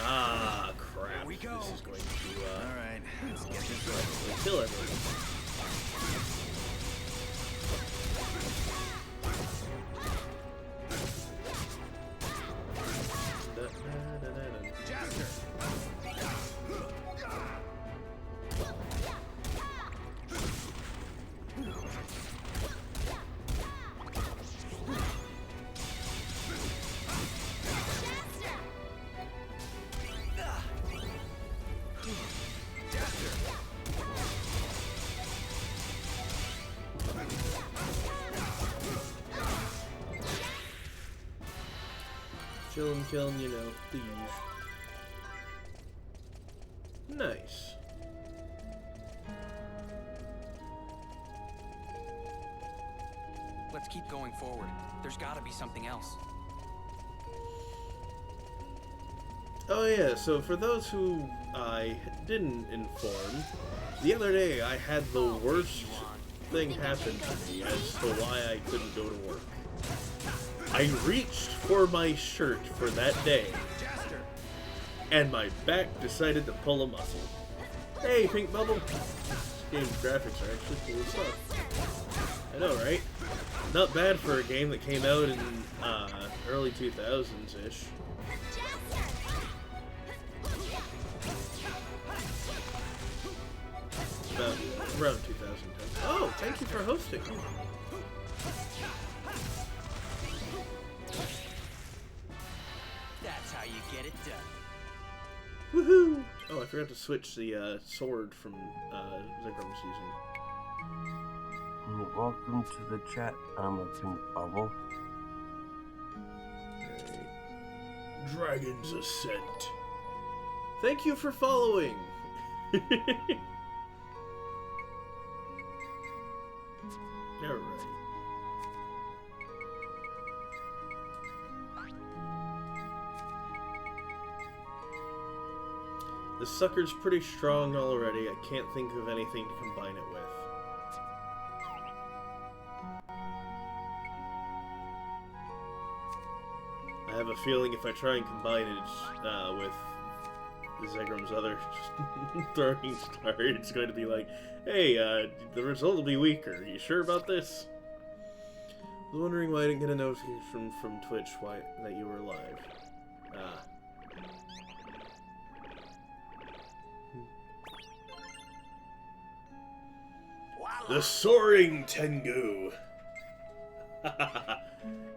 Ah, crap. Here we go. This is going to, Alright, let's get this over. kill everyone. Chillin', killing, you know, the usual. Nice. Let's keep going forward. There's gotta be something else. Oh yeah, so for those who I didn't inform, the other day I had the worst thing happen to me as to why I couldn't go to work. I reached for my shirt for that day, and my back decided to pull a muscle. Hey, Pink Bubble! This game's graphics are actually cool as stuff. I know, right? Not bad for a game that came out in early 2000s-ish. About around 2010. Oh, thank you for hosting. That's how you get it done. Woohoo! Oh, I forgot to switch the sword from Zegram's using. Welcome to the chat. I'm a Pink Bubble. Right. Dragon's Ascent. Thank you for following. Alright. The sucker's pretty strong already. I can't think of anything to combine it with. I have a feeling if I try and combine it with Zegram's other throwing star, it's going to be like, hey, the result will be weaker. Are you sure about this? I was wondering why I didn't get a notification from Twitch that you were live. The Soaring Tengu.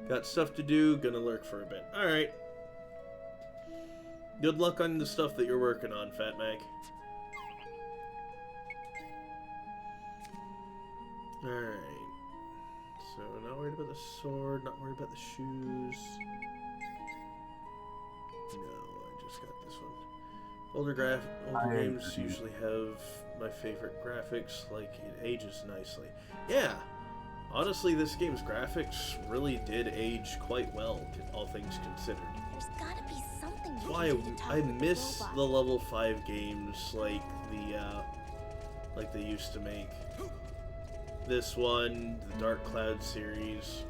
Got stuff to do, gonna lurk for a bit. Alright. Good luck on the stuff that you're working on, Fat Mac. Alright. So, not worried about the sword, not worried about the shoes. No, I just got this one. Older games usually have my favorite graphics, like it ages nicely. Yeah! Honestly, this game's graphics really did age quite well, all things considered. There's gotta be something. That's why I miss the level 5 games like they used to make. This one, the Dark Cloud series.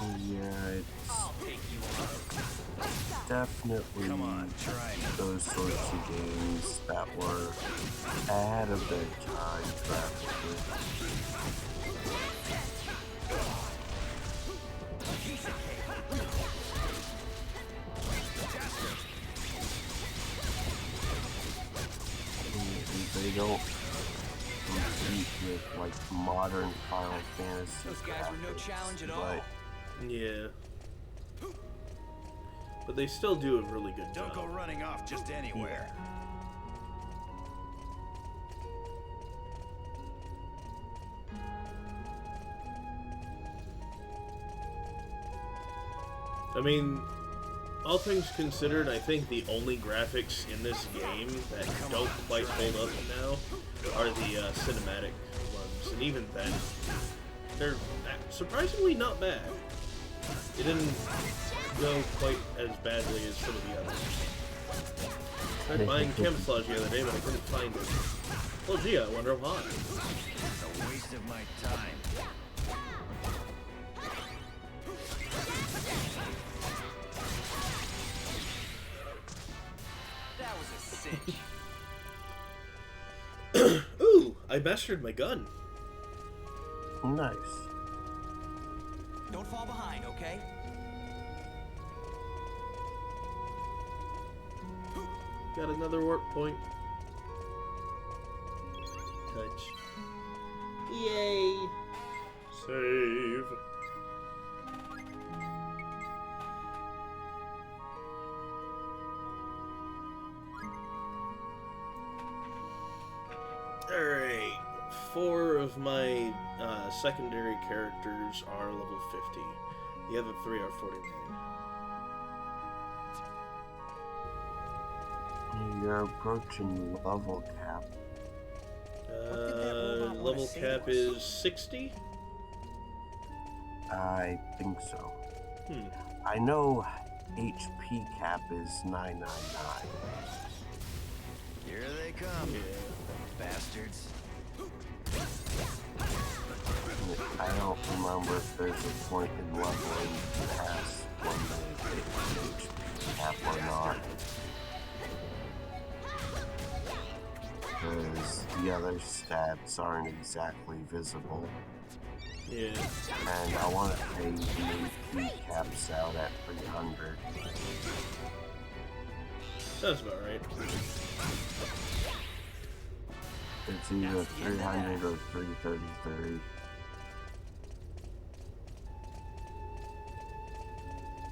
Oh yeah, it's definitely those sorts of games that were ahead of their time graphically. They don't compete with like modern Final Fantasy. Those guys were no challenge at all. Yeah. But they still do a really good job. Don't go running off just anywhere. I mean, all things considered, I think the only graphics in this game that don't quite hold up now are the cinematic ones, and even then, they're surprisingly not bad. It didn't go quite as badly as some of the others. I tried buying Camouflage the other day, but I couldn't find it. Well, gee, I wonder why. It's a waste of my time. That was a cinch. Ooh, I mastered my gun. Nice. Don't fall behind, okay? Got another warp point. Touch. Yay! Save. Alright. 4 of my secondary characters are level 50. The other 3 are 49. You're approaching level cap. Level cap is 60? I think so. Hmm. I know HP cap is 999. Here they come. Yeah. Bastards. I don't remember if there's a point in leveling past when they hit HP cap or not. Because the other stats aren't exactly visible. Yeah. And I want to pay the HP caps out at 300. Sounds about right. It's either 300 or 333.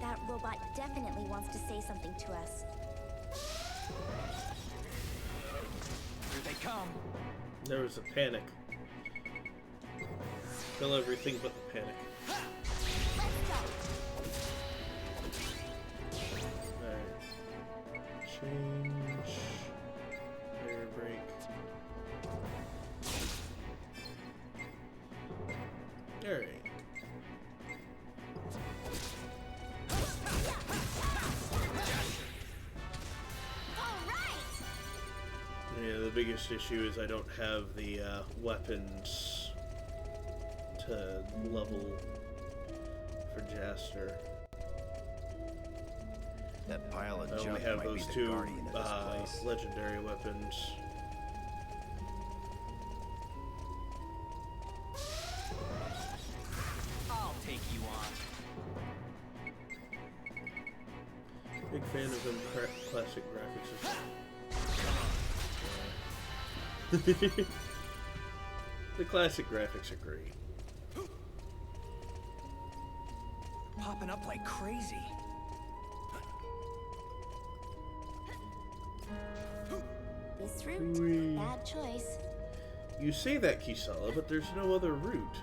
That robot definitely wants to say something to us. Here they come. There was a panic. Kill everything but the panic. Alright. Change. Air brake. Alright. Yeah, the biggest issue is I don't have the weapons to level for Jaster. That pile of I only junk have might those be the two guardian of this place. legendary weapons. I'll take you on. Big fan of them classic graphics. The classic graphics are great. Popping up like crazy. This route, bad choice. You say that, Kisala, but there's no other route.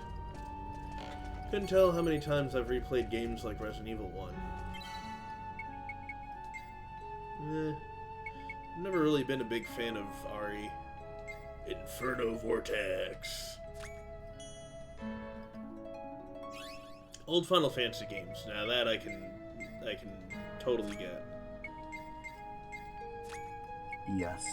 Couldn't tell how many times I've replayed games like Resident Evil 1. I've never really been a big fan of Ari. Inferno Vortex. Old Final Fantasy games. Now that I can totally get. Yes.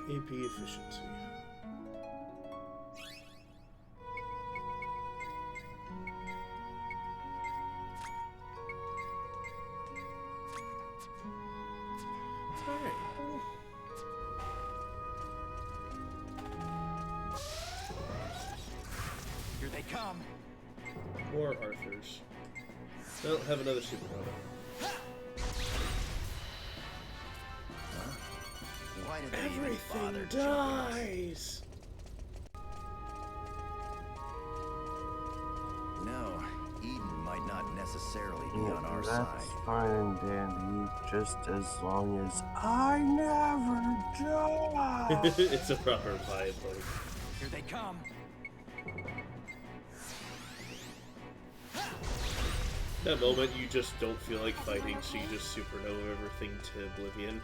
AP efficiency. Alright. come. More Arthurs. They'll have another supernova. Why did they even Everything bother jumping us? dies! No, Eden might not necessarily be on our That's side. fine and dandy, just as long as I never die. It's a proper vibe, like. Here they come. That moment you just don't feel like fighting, so you just supernova everything to oblivion.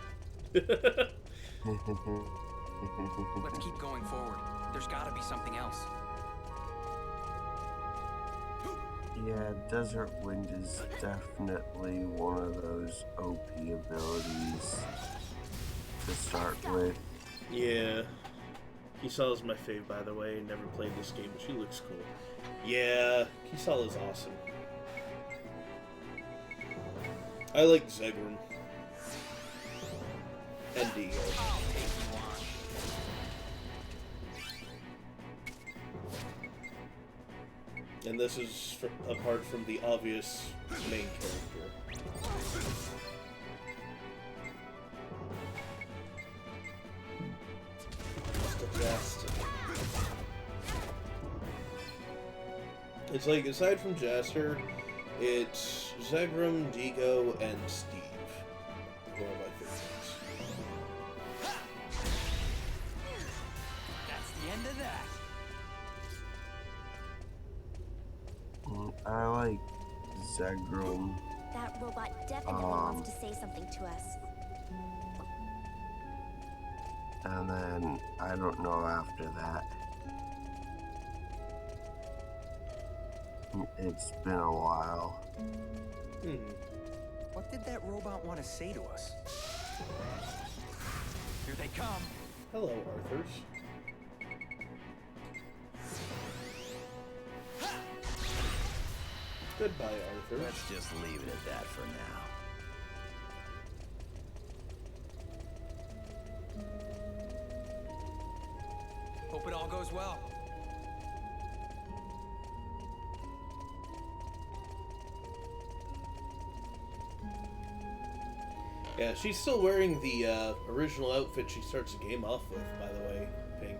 Let's keep going forward. There's gotta be something else. Yeah, Desert Wind is definitely one of those OP abilities to start with. Yeah. Kisala's my fave, by the way. Never played this game, but she looks cool. Yeah, Kisala's awesome. I like Zegrum. And Dio. And this is apart from the obvious main character. It's like, aside from Jaster, it's Zegrum, Deego, and Steve. One of my favorites. That's the end of that. I like Zegrum. That robot definitely wants to say something to us. And then, I don't know after that. It's been a while. What did that robot want to say to us? Here they come. Hello, Arthurs. Goodbye, Arthurs. Let's just leave it at that for now. Hope it all goes well. Yeah, she's still wearing the original outfit she starts the game off with, by the way, Pink.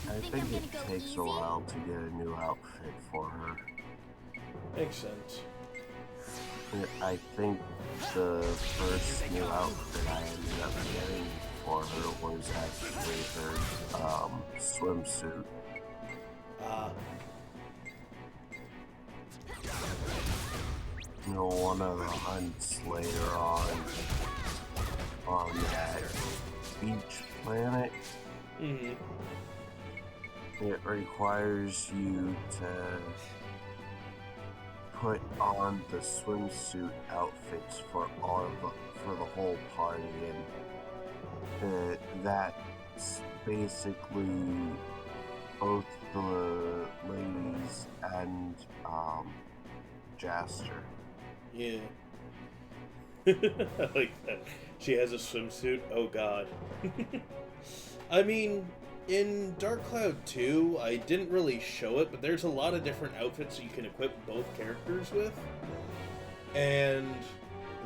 I think it takes a while to get a new outfit for her. Makes sense. I think the first new outfit I ended up getting for her was actually her swimsuit. You know, one of the hunts later on that beach planet, it requires you to put on the swimsuit outfits for for the whole party, and that's basically both the ladies and Jaster. Yeah. I like that. She has a swimsuit? Oh god. I mean, in Dark Cloud 2, I didn't really show it, but there's a lot of different outfits you can equip both characters with. And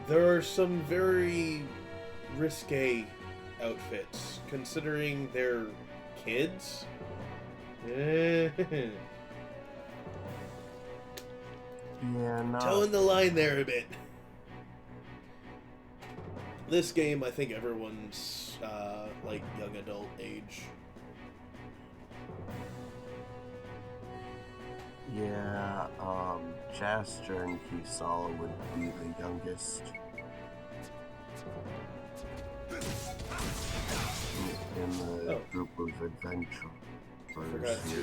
there are some very risque outfits, considering they're kids. Yeah, no. Towing the line there a bit. This game, I think everyone's, like, young adult age. Yeah, Jaster and Kisala would be the youngest in the group of adventurers. Forgot to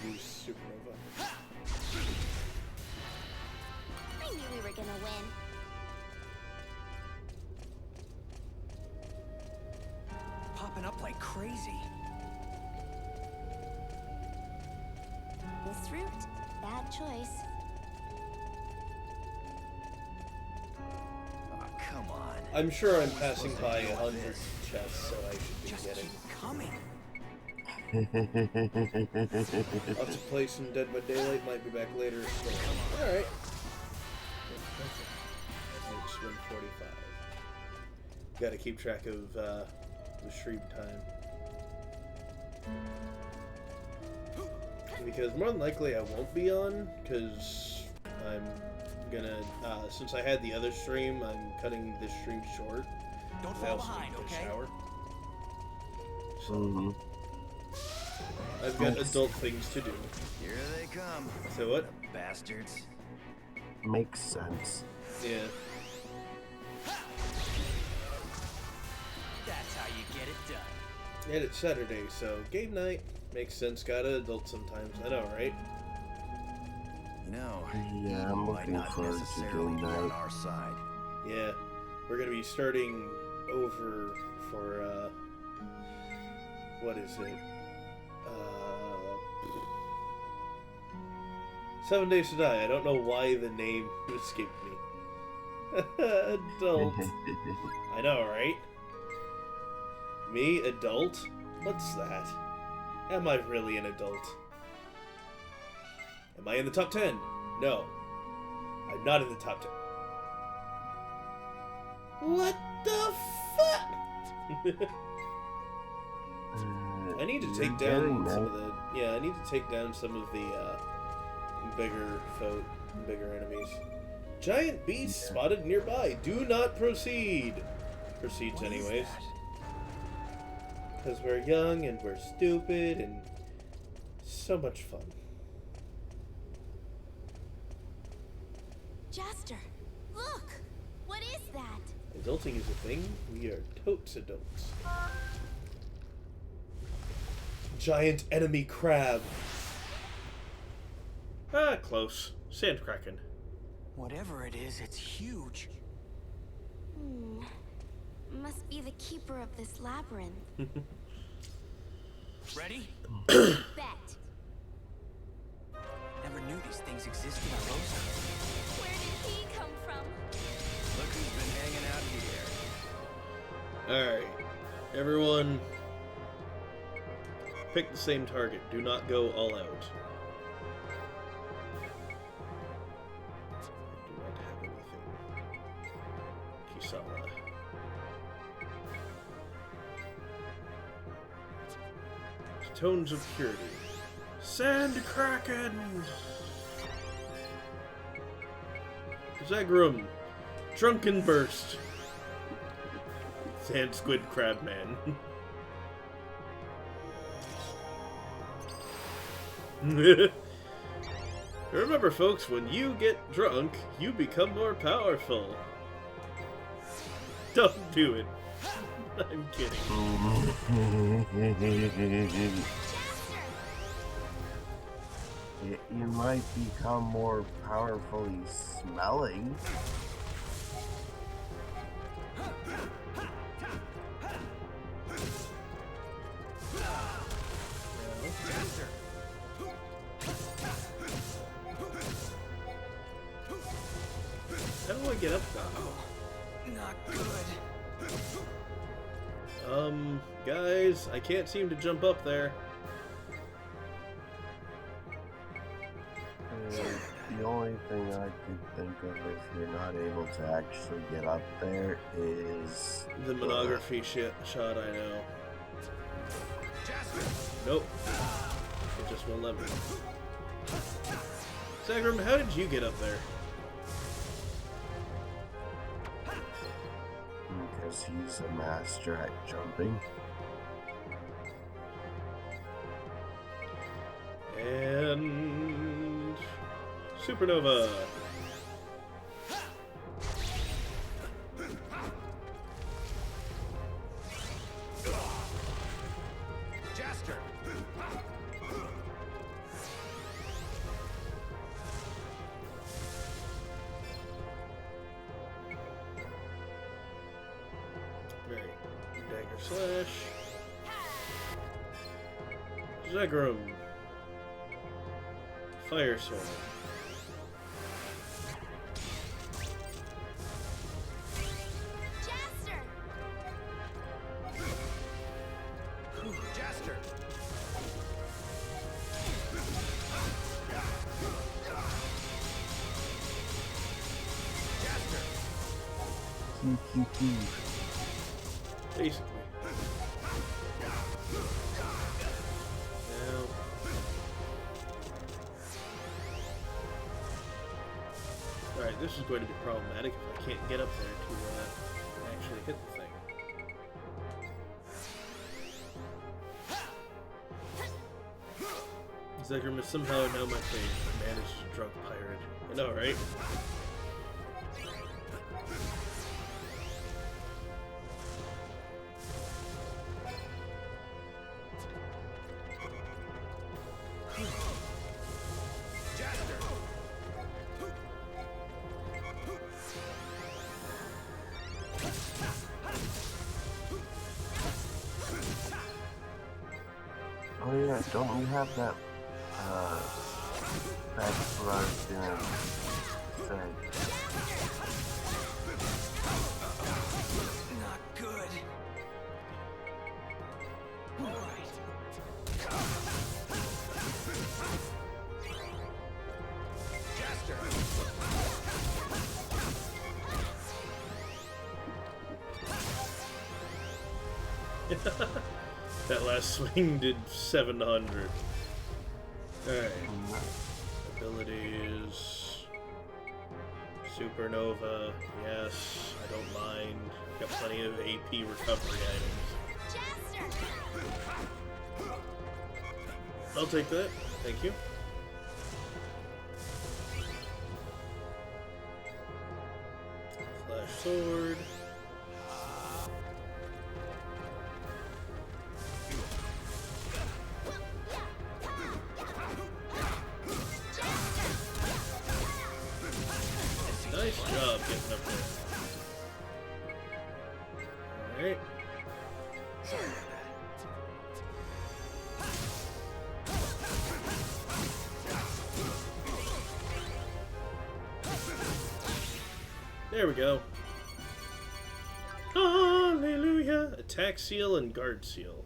use Supernova. I knew we were gonna win. Popping up like crazy. This route, bad choice. Oh, come on. I'm sure I'm passing by 100 chests, so I should be Just getting. keep coming. Lots of play some Dead by Daylight. Might be back later. So, all right. It's 1:45. Got to keep track of the stream time. Because more than likely I won't be on, because I'm gonna, since I had the other stream, I'm cutting this stream short. Don't I fall also behind, need to okay? shower. So, I've got adult things to do. Here they come. So what? The bastards. Makes sense. Yeah. That's how you get it done. And it's Saturday, so game night. Makes sense, gotta adult sometimes. I know, right? No. Yeah, I'm might looking not forward to necessarily game be on night. our side. Yeah. We're gonna be starting over for, what is it? 7 Days to Die. I don't know why the name escaped me. Adult. I know, right? Me, adult? What's that? Am I really an adult? Am I in the top 10? No. I'm not in the top 10. What the fuck? I need to take down some of the... Yeah, I need to take down some of the bigger enemies. Giant beast spotted nearby. Do not proceed. Proceeds anyways. Because we're young and we're stupid and so much fun. Jaster, look! What is that? Adulting is a thing. We are totes adults. Giant enemy crab. Ah, close. Sand kraken. Whatever it is, it's huge. Must be the keeper of this labyrinth. Ready? Bet. Never knew these things existed on Rosa. Where did he come from? Look who's been hanging out here. Alright. Everyone, pick the same target. Do not go all out. I do not have anything. Kisara. Tones of Purity. Sand Kraken! Zagrum. Drunken Burst. Sand Squid Crab Man. Remember, folks, when you get drunk, you become more powerful. Don't do it. I'm kidding. You might become more powerfully smelling. How do I get up there? Not good. Guys, I can't seem to jump up there. The only thing I could think of if you're not able to actually get up there is... The monography shot, I know. Nope. It just won't let me. Zagrum, how did you get up there? Because he's a master at jumping. And... Supernova! Jaster! Right. Dagger Slash. Zagrum. Fire Sword. Jaster! Jaster! pew pew. Basically. Now. Alright, this is going to be problematic if I can't get up there to actually hit the thing. Zegrim is somehow now my fate. Managed to drunk pirate. I know, right? Oh yeah, don't you have that that's what I was gonna say. Not good. Alright. That last swing did 700. Alright. Abilities. Supernova. Yes, I don't mind. Got plenty of AP recovery items. I'll take that. Thank you. Flash sword. Nice job getting up there. Alright. There we go. Hallelujah! Attack seal and guard seal.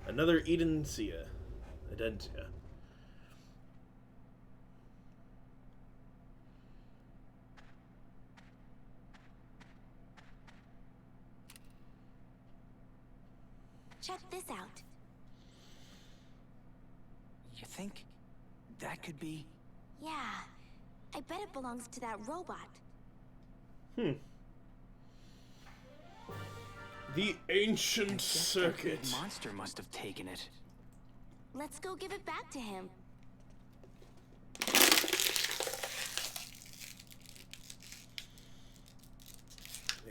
Another Edencia. Edencia. Check this out. You think that could be? Yeah, I bet it belongs to that robot. The ancient circuit. That monster must have taken it. Let's go give it back to him.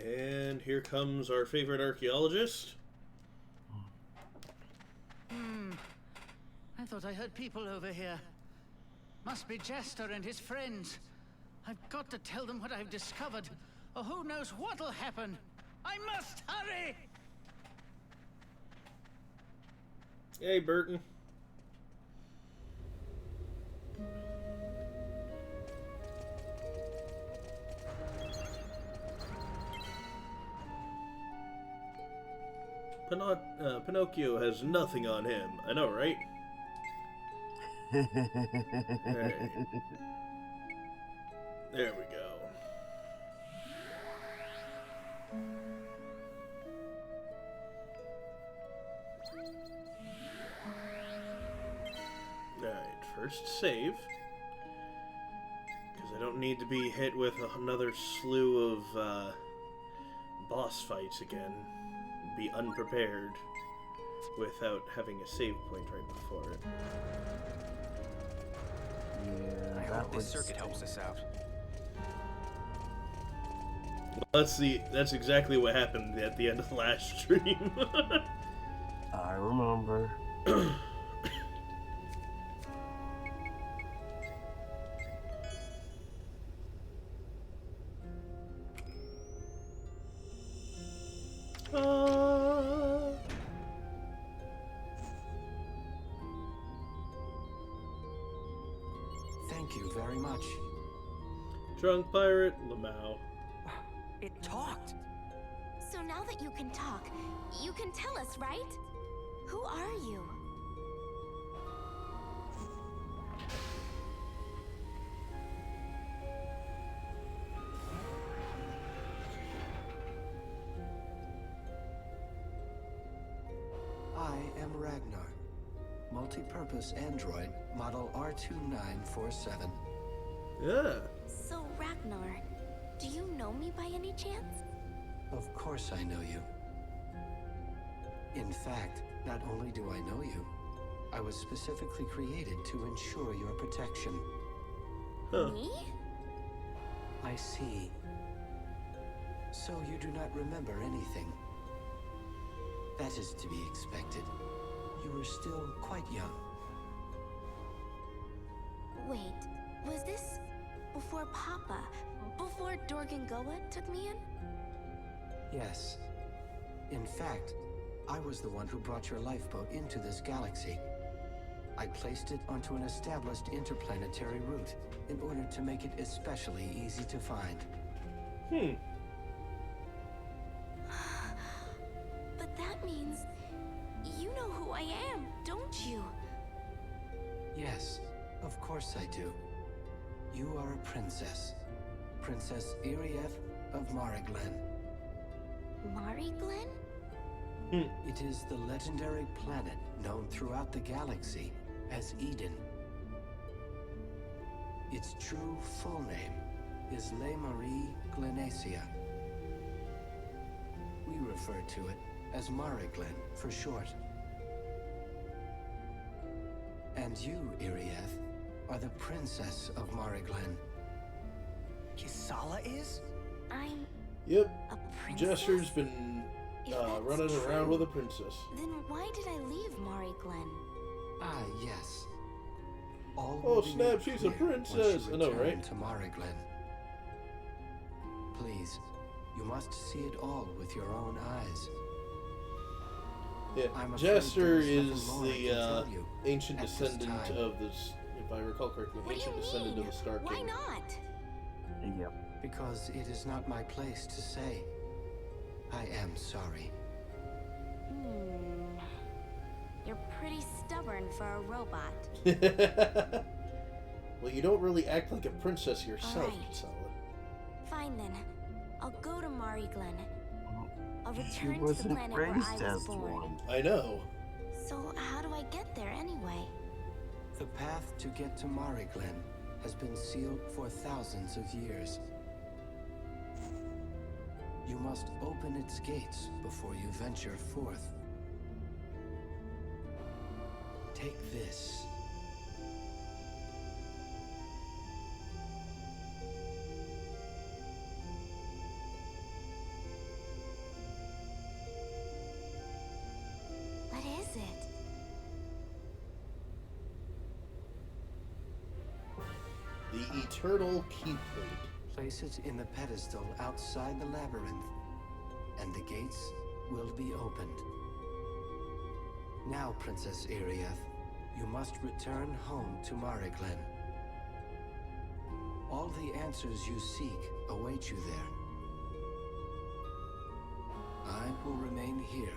And here comes our favorite archaeologist. I thought I heard people over here. Must be Jester and his friends. I've got to tell them what I've discovered, or who knows what'll happen. I must hurry! Hey, Burton. Pinocchio has nothing on him. I know, right? Alright. There we go. Alright, first save. Because I don't need to be hit with another slew of boss fights again. Be unprepared without having a save point right before it. Yeah, I hope this circuit helps us out. Well, that's exactly what happened at the end of the last stream. I remember. Thank you very much. Drunk pirate, Lamau. It talked. So now that you can talk, you can tell us, right? Who are you? am Ragnar, multi-purpose android, model R2947. Yeah. So, Ragnar, do you know me by any chance? Of course I know you. In fact, not only do I know you, I was specifically created to ensure your protection. Huh. Me? I see. So you do not remember anything. That is to be expected. You were still quite young. Wait, was this before Papa, before Dorgan Goa took me in? Yes. In fact, I was the one who brought your lifeboat into this galaxy. I placed it onto an established interplanetary route in order to make it especially easy to find. But that means you know who I am, don't you? Yes, of course I do. You are a princess. Princess Irieth of Mariglen. Mariglen? It is the legendary planet known throughout the galaxy as Eden. Its true full name is Le Marie Glenacia. We refer to it as Mariglen for short. And you, Irieth, are the princess of Mariglen. Kisala is? I'm Yep. a princess? Jester's been running around with a princess. Then why did I leave Mariglen? Ah, yes. All Oh will be snap, made she's a clear once you princess! I know, return right? to Mariglen. Please, you must see it all with your own eyes. Yeah, I'm afraid Jester there is is nothing more I the can tell you ancient at this descendant time. of this, if I recall correctly, What do ancient you descendant mean? of the Star King. Why not? Yep. Because it is not my place to say. I am sorry. You're pretty stubborn for a robot. Well, you don't really act like a princess yourself, Alright. Kisala. Fine then. I'll go to Mariglen. I'll She return to the wasn't planet where raised I was as born. one. I know. So how do I get there anyway? The path to get to Mariglen has been sealed for thousands of years. You must open its gates before you venture forth. Take this. What is it? The Eternal Keyplate. Place it in the pedestal outside the labyrinth, and the gates will be opened. Now, Princess Irieth, you must return home to Mariglen. All the answers you seek await you there. I will remain here,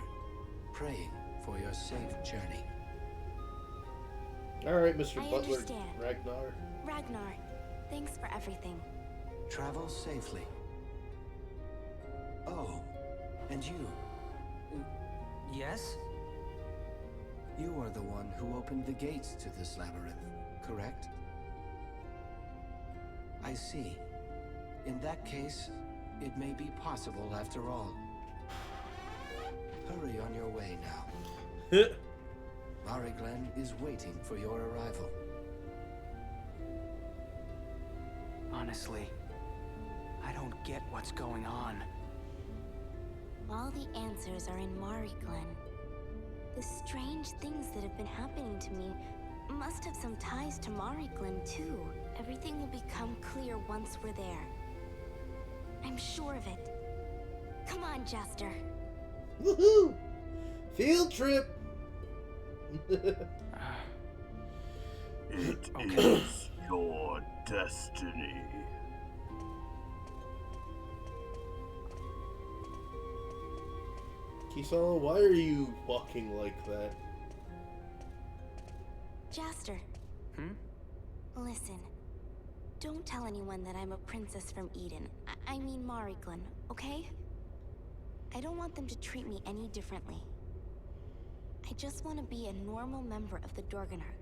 praying for your safe journey. Alright, Mr. I Butler understand. Ragnar. Ragnar, thanks for everything. Travel safely. Oh, and you. Yes? You are the one who opened the gates to this labyrinth, correct? I see. In that case, it may be possible after all. Hurry on your way now. Mariglen is waiting for your arrival. Honestly, I don't get what's going on. All the answers are in Mariglen. The strange things that have been happening to me must have some ties to Mariglen too. Everything will become clear once we're there. I'm sure of it. Come on, Jester. Woohoo! Field trip! It is your destiny. Kisala, why are you walking like that? Jaster. Listen. Don't tell anyone that I'm a princess from Eden. I mean Mariglen, okay? I don't want them to treat me any differently. I just want to be a normal member of the Dorganark.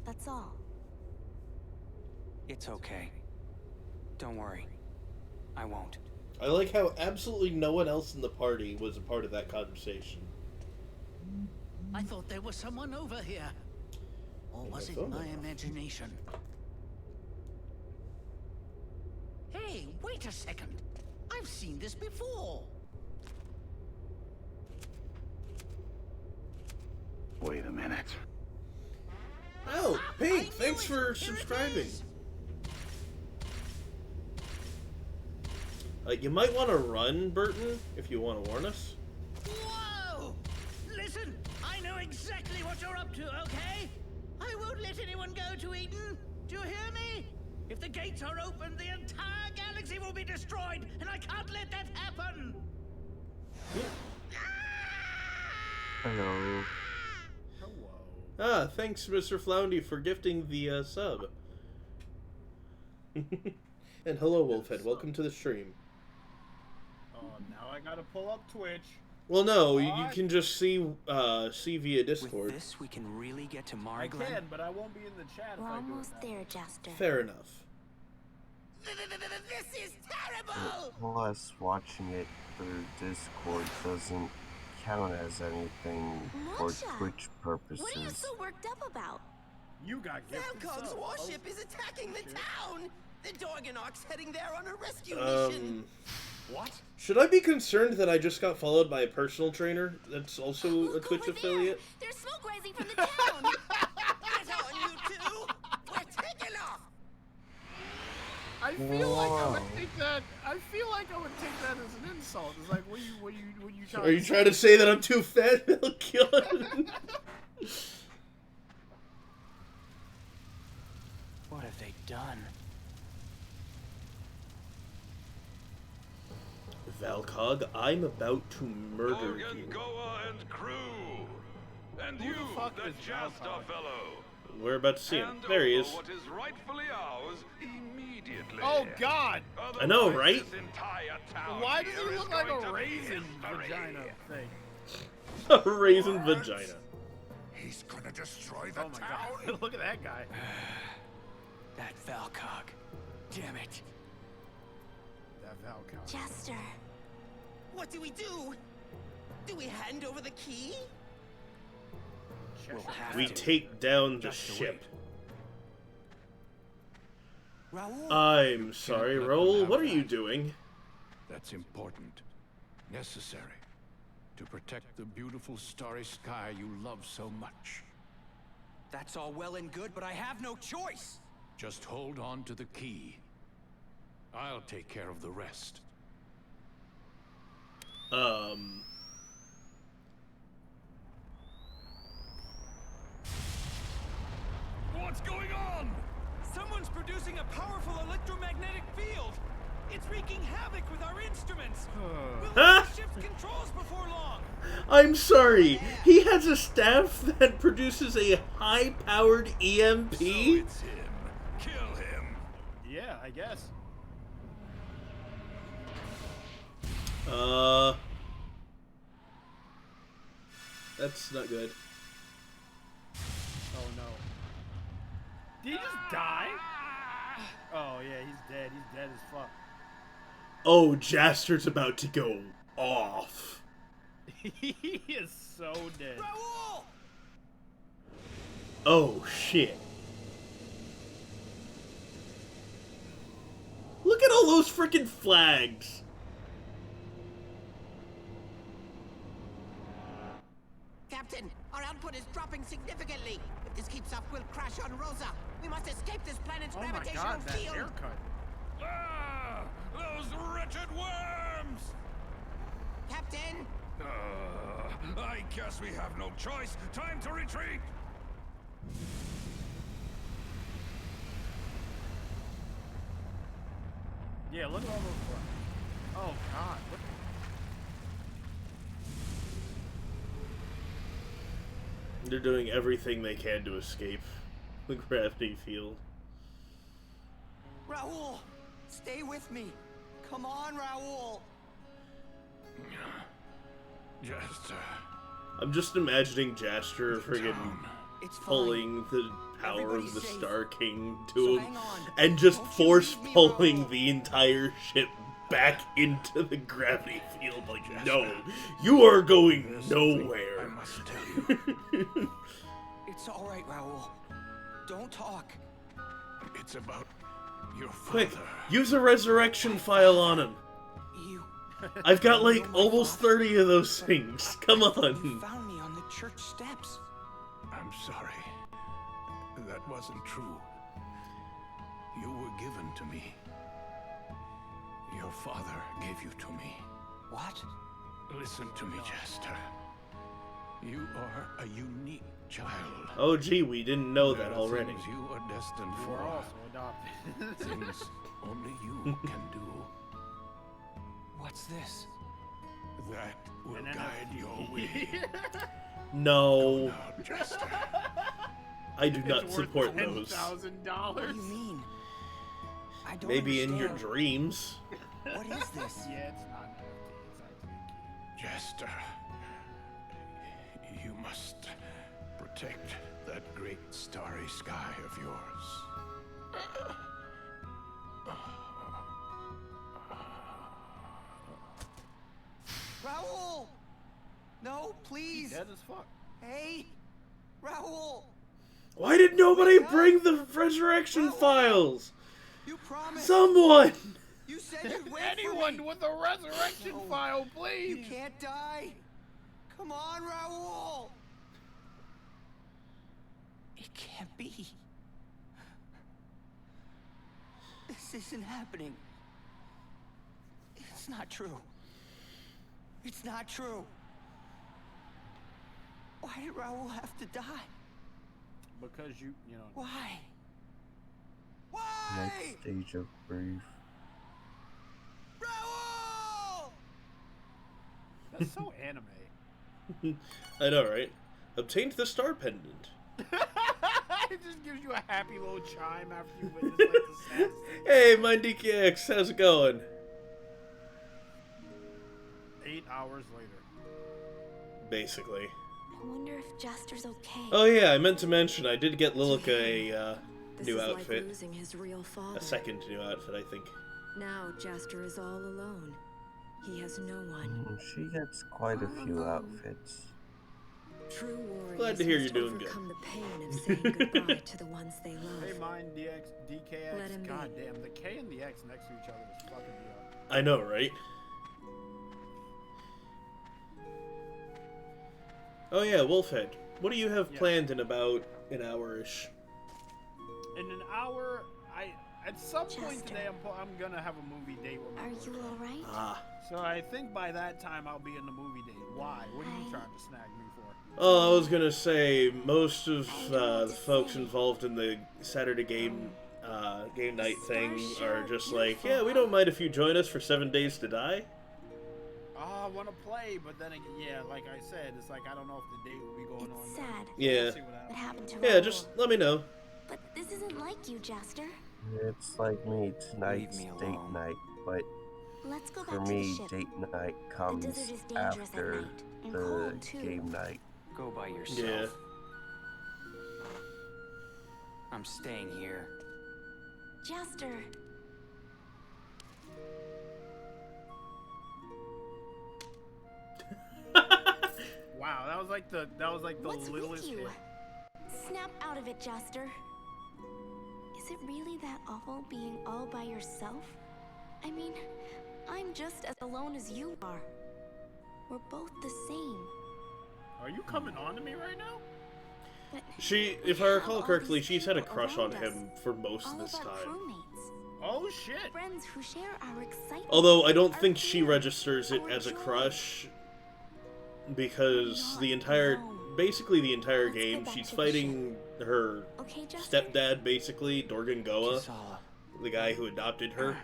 That's all. It's okay. Don't worry. I won't. I like how absolutely no one else in the party was a part of that conversation. I thought there was someone over here. Or was it my imagination? Hey, wait a second. I've seen this before. Wait a minute. Oh, Pink, thanks for subscribing. You might want to run, Burton, if you want to warn us. Whoa! Listen, I know exactly what you're up to, okay? I won't let anyone go to Eden. Do you hear me? If the gates are open, the entire galaxy will be destroyed, and I can't let that happen. Hello. Ah, thanks, Mr. Floundy, for gifting the sub. And hello, Wolfhead. Welcome to the stream. Now I gotta pull up Twitch. Well, no, you can just see via Discord. With this, we can really get to Mari Glen. I can, but I won't be in the chat. We're almost there, Jaster. Fair enough. This is terrible! Plus, watching it through Discord doesn't count as anything for Twitch purposes. What are you so worked up about? You got gifted. Falcon's warship is attacking the town! The Dorganark's heading there on a rescue mission! What? Should I be concerned that I just got followed by a personal trainer that's also a Twitch affiliate? There's smoke rising from the town! Get on, you two! We're taking off! I feel like I would take that. I feel like I would take that as an insult. It's like, what you trying? Are you trying to say that I'm too fat, Melchion? What have they done? Valcog, I'm about to murder you. Goa and crew! And you, the Jasta fellow! We're about to see him. There he is. What is rightfully ours immediately. Oh God! I know, right? Why does he look like a raisin vagina thing? A raisin vagina. He's gonna destroy the town. God. Look at that guy. That Valcog. Damn it. That Valcog. Jaster. What do we do? Do we hand over the key? We take down the ship. Raoul. I'm sorry, Raoul. What are you doing? That's important. Necessary. To protect the beautiful starry sky you love so much. That's all well and good, but I have no choice. Just hold on to the key. I'll take care of the rest. What's going on? Someone's producing a powerful electromagnetic field. It's wreaking havoc with our instruments. We'll lose the ship's controls before long. I'm sorry. He has a staff that produces a high-powered EMP? So it's him. Kill him. Yeah, I guess. That's not good. Oh no. Did he just die? Oh yeah, he's dead. He's dead as fuck. Oh, Jaster's about to go off. He is so dead. Raoul! Oh, shit. Look at all those freaking flags. Captain, our output is dropping significantly. If this keeps up, we'll crash on Rosa. We must escape this planet's gravitational my God, that field. haircut. Ah! Those wretched worms! Captain! I guess we have no choice. Time to retreat! Yeah, look at all those. Oh God! What? They're doing everything they can to escape the gravity field. Raoul, stay with me. Come on, Raoul. Just, I'm just imagining Jaster friggin' pulling the power of the Star King to him and just force pulling the entire ship back into the gravity field. Like, no, you are going nowhere. I must tell you. It's all right, Raul. Don't talk. It's about your father. Quick, use a resurrection file on him. I've got like almost 30 of those things. Come on. You found me on the church steps. I'm sorry. That wasn't true. You were given to me. Your father gave you to me. What? Listen to me, Jaster. You are a unique child. Oh gee, we didn't know that There are already. things you are destined You for. were also adopted. Things only you can do. What's this? That will guide your way. No. Now, Jaster. I do not It's support worth those. $10,000. What do you mean? I don't Maybe in understand. your dreams. What is this? Yeah, it's not an NFT. It's actually a key. Jaster. You must protect that great starry sky of yours. Raul! No, please. Dead as fuck. Hey, Raul! Why did nobody bring the resurrection files? You promised. Someone! You said you'd wait Anyone for me. with a resurrection file, please. You can't die. Come on, Raul. It can't be. This isn't happening. It's not true. It's not true. Why did Raul have to die? Because you know. Why? Next stage of grief. Raul! That's so anime. I know, right? Obtained the star pendant. It just gives you a happy little chime after you witness like the saddest thing. Hey, my DKX, how's it going? 8 hours later. Basically. I wonder if Jaster's okay. Oh yeah, I meant to mention I did get Lilica a This new is like outfit. losing his real father. A second new outfit, I think. Now Jaster is all alone. He has no one. She gets quite a few outfits. True warriors Glad to hear must you're doing good. overcome the pain of saying goodbye to the ones they love. Hey, mine, DX, Let him DKX. be. God damn, the K and the X next to each other is fucking me up. I know, right? Oh yeah, Wolfhead. What do you have planned in about an hour-ish? In an hour, at some point today, I'm gonna have a movie date with my Are you alright? Ah. So I think by that time I'll be in the movie date. Why? What are you trying to snag me for? Oh, I was gonna say most of the folks involved in the Saturday game night thing are just like, yeah, we don't mind if you join us for 7 days to die. Oh, I want to play, but then again, yeah, like I said, it's like I don't know if the date will be going on. Sad. Yeah. We'll see what happened to Yeah, Raul. just let me know. But this isn't like you, Jaster. It's like me, tonight's date night, but Let's go for back to the me, ship. date night comes desert is dangerous at after night, and the cold, too. game night. Go by yourself. Yeah. I'm staying here. Jaster. Wow, that was like the What's littlest with you? hit. Snap out of it, Jaster. Is it really that awful being all by yourself? I mean, I'm just as alone as you are. We're both the same. Are you coming on to me right now? She, if I recall correctly, she's had a crush on him for most of this time. Oh shit! Friends who share our excitement. Although I don't think she registers it as a crush because basically the entire game, she's fighting her stepdad, basically, Dorgan Goa, the guy who adopted her.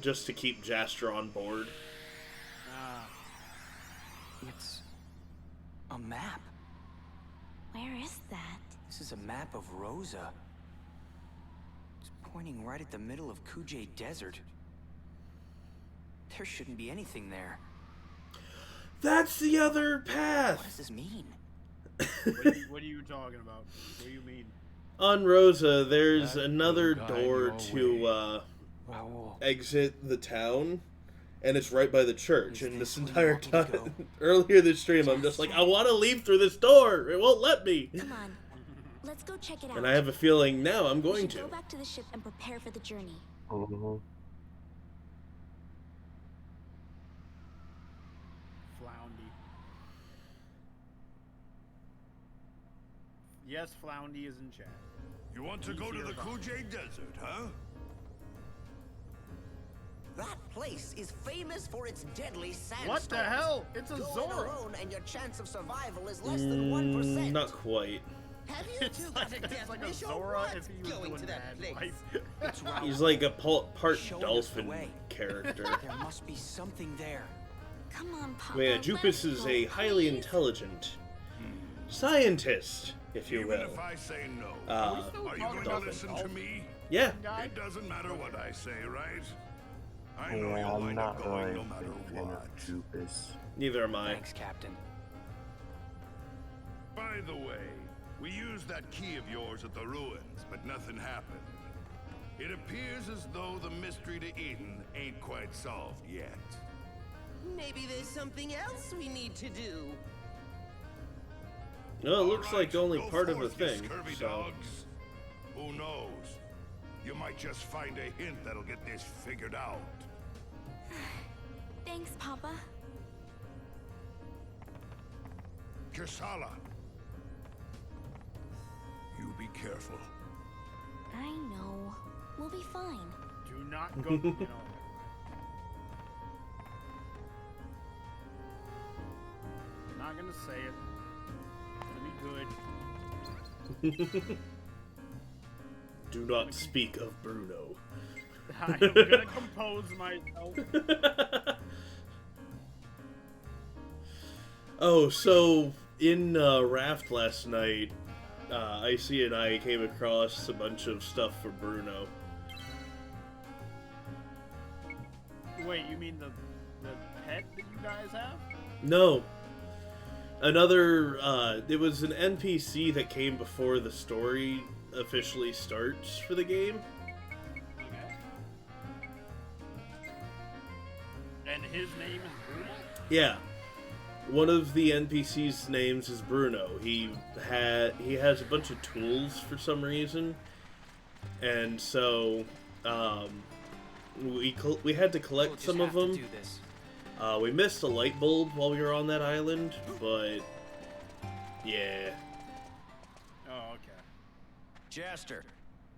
Just to keep Jaster on board. It's a map. Where is that? This is a map of Rosa. It's pointing right at the middle of Kujay Desert. There shouldn't be anything there. That's the other path! What does this mean? What are you talking about? What do you mean? On Rosa, there's another door to exit the town, and it's right by the church. And this entire time, earlier this stream, I'm just like, I want to leave through this door. It won't let me. Come on, let's go check it out. And I have a feeling now I'm going to. Go back to the ship and prepare for the journey. Mm-hmm. Floundy. Yes, Floundy is in chat. You want to go to the Kujay Desert, huh? That place is famous for its deadly sandstorms. What the hell? It's a Go Zora. alone and your chance of survival is less than 1%. Not quite. Have you two got a death like a wish or Zora what? if he was Going doing to that bad place? He's like a part Show us the dolphin way. character. There must be something there. Come on, Papa. Yeah, Jupus is a highly intelligent scientist, if you will. Even if I say no, are you going to listen to me? Yeah. It doesn't matter what I say, right? I know Yeah, you'll I'm wind not up going really no a matter big fan what. of Jupus. Neither am I. Thanks, Captain. By the way, we used that key of yours at the ruins, but nothing happened. It appears as though the mystery to Eden ain't quite solved yet. Maybe there's something else we need to do. No, it looks like only Go part of a forth, you thing. scurvy So dogs. Who knows? You might just find a hint that'll get this figured out. Thanks, Papa. Kirsala. You be careful. I know. We'll be fine. Do not go. You know. I'm not gonna say it. It's gonna be good. do not speak of Bruno. I am gonna compose myself. Oh, so in Raft last night, Icy and I came across a bunch of stuff for Bruno. Wait, you mean the pet that you guys have? No. Another, it was an NPC that came before the story officially starts for the game. Okay. And his name is Bruno? Yeah. One of the NPC's names is Bruno. He has a bunch of tools for some reason. And so, we had to collect some of them. We missed a light bulb while we were on that island, but yeah. Oh, okay. Jaster.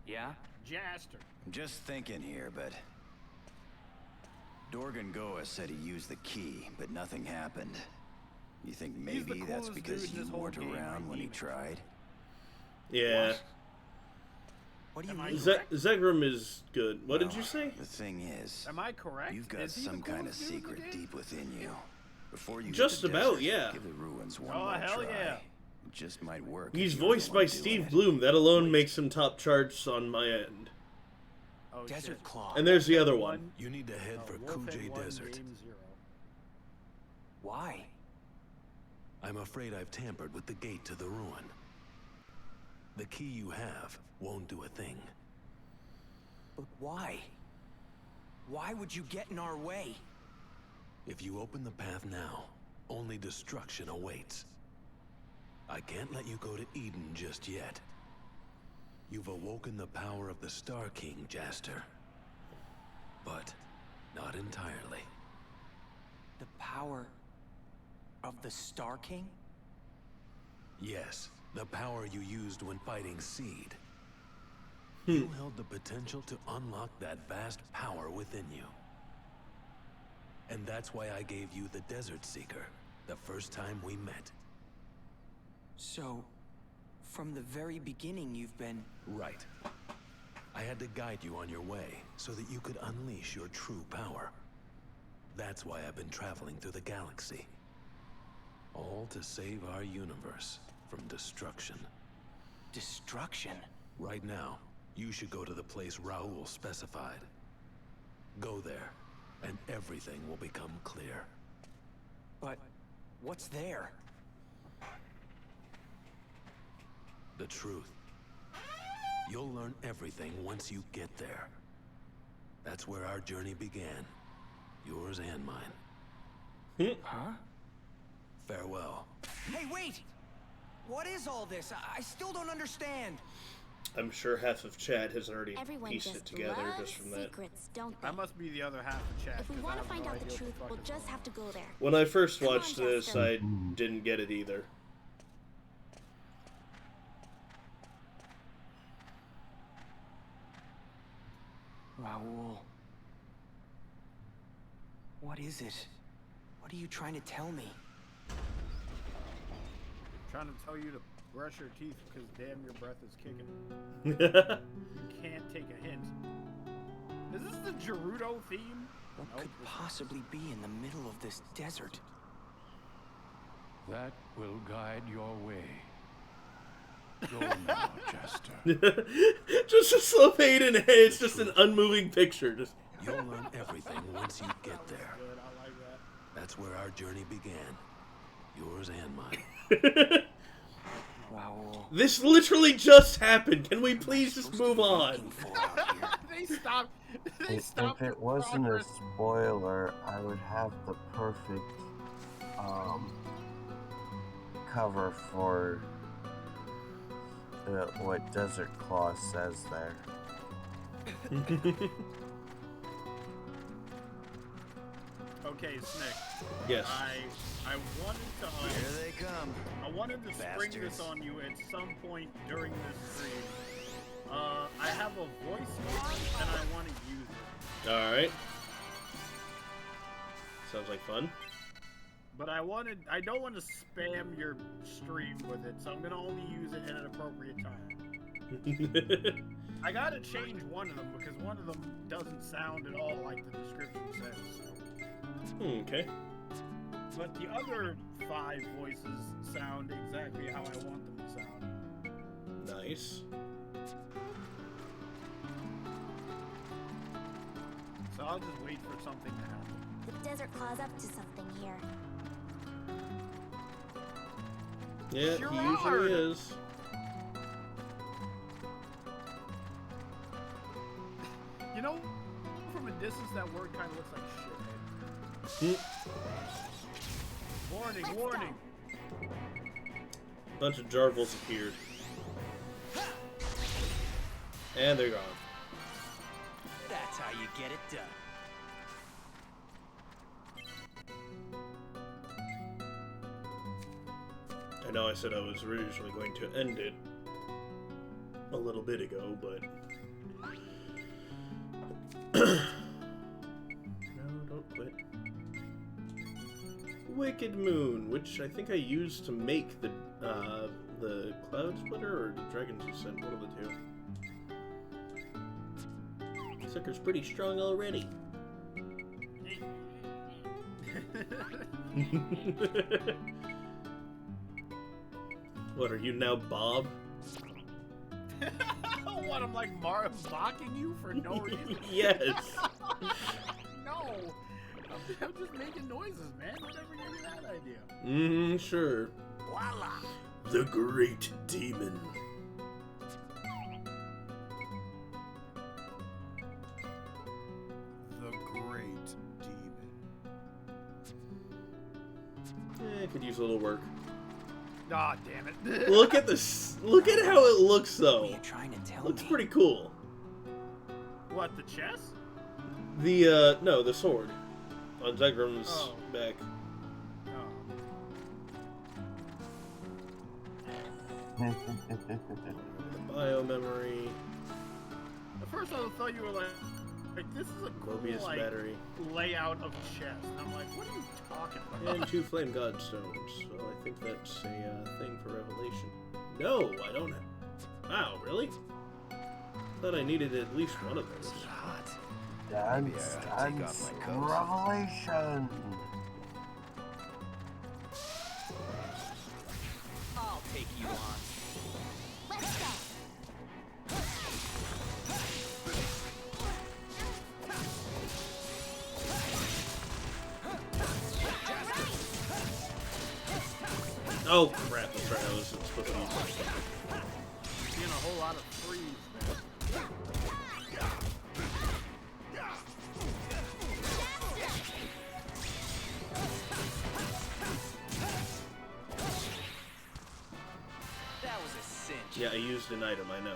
Yeah? Jaster. I'm just thinking here, but Dorgan Goa said he used the key, but nothing happened. You think maybe that's because you weren't around when he tried? Yeah. What do you mean? Zegrum is good. What did you say? The thing is, am I correct? You've got some kind of secret deep within you. Before you just hit the about, desert, yeah. Give the ruins one Oh, more hell try. yeah. It just might work. He's if you're voiced the by one doing Steve it. Bloom. That alone makes him top charts on my end. Oh, Desert Claw. And there's the other one. You need to head for Kujay Desert. Why? I'm afraid I've tampered with the gate to the ruin. The key you have won't do a thing. But why? Why would you get in our way? If you open the path now, only destruction awaits. I can't let you go to Eden just yet. You've awoken the power of the Star King, Jaster. But not entirely. The power of the Star King? Yes, the power you used when fighting Seed. You held the potential to unlock that vast power within you. And that's why I gave you the Desert Seeker the first time we met. So, from the very beginning you've been... Right. I had to guide you on your way so that you could unleash your true power. That's why I've been traveling through the galaxy. All to save our universe from destruction. Destruction? Right now, you should go to the place Raoul specified. Go there, and everything will become clear. But what's there? The truth. You'll learn everything once you get there. That's where our journey began. Yours and mine. Huh? Farewell. Hey, wait! What is all this? I still don't understand. I'm sure half of chat has already Everyone pieced it just together loves just from that. secrets, don't they? That must be the other half of chat. If we want to find out the truth, we'll just have to go there. When I first watched this, I didn't get it either. Raoul. What is it? What are you trying to tell me? I'm trying to tell you to brush your teeth because damn your breath is kicking. You can't take a hint. Is this the Gerudo theme? What could possibly be in the middle of this desert? That will guide your way. Go now, Jester. Just a slow fade in, it's just an unmoving picture. Just You'll learn everything once you get there. Good, I like that. That's where our journey began. Yours and mine. Raoul. This literally just happened. Can we please just move on? They stopped. If it wasn't a spoiler, I would have the perfect cover for what Desert Claw says there. Okay, Snick. Yes. I wanted to. Here they come. I wanted to spring this on you at some point during this stream. I have a voice mod and I want to use it. All right. Sounds like fun. But I don't want to spam your stream with it, so I'm gonna only use it at an appropriate time. I gotta change one of them because one of them doesn't sound at all like the description says. So. Okay. But the other 5 voices sound exactly how I want them to sound. Nice. So I'll just wait for something to happen. The Desert Claw's up to something here. Yeah, Sure he usually is. You know, from a distance, that word kind of looks like shit. Warning, warning. Bunch of Jarvels appeared. And they're gone. That's how you get it done. I know I said I was originally going to end it a little bit ago, but... No, don't quit. Wicked Moon, which I think I used to make the Cloud Splitter or the Dragon's Descent, one of the two. Sucker's pretty strong already. What, are you now Bob? What, I'm like mocking you for no reason? Yes. No. I'm just making noises, man. Whatever gave you that idea. Mm-hmm, sure. Voila. The Great Demon. The Great Demon. Could use a little work. Ah, damn it. Look at this. Look at how it looks, though. What are you trying to tell Looks me? pretty cool. What, the chest? The, no, the sword. On Zegram's back. Oh. The bio memory. At first I thought you were like this is a cool, Mobius like, battery. layout of chest. I'm like, what are you talking about? And 2 Flame God Stones. Well, I think that's a thing for Revelation. No, I don't have... Wow, really? Thought I needed at least one of those. Hot. Dance, Revelation! I'll take you on. Let's go. Oh crap, that's right, I was supposed to use my Seeing a whole lot of freeze there. That was a cinch. Yeah, I used an item, I know.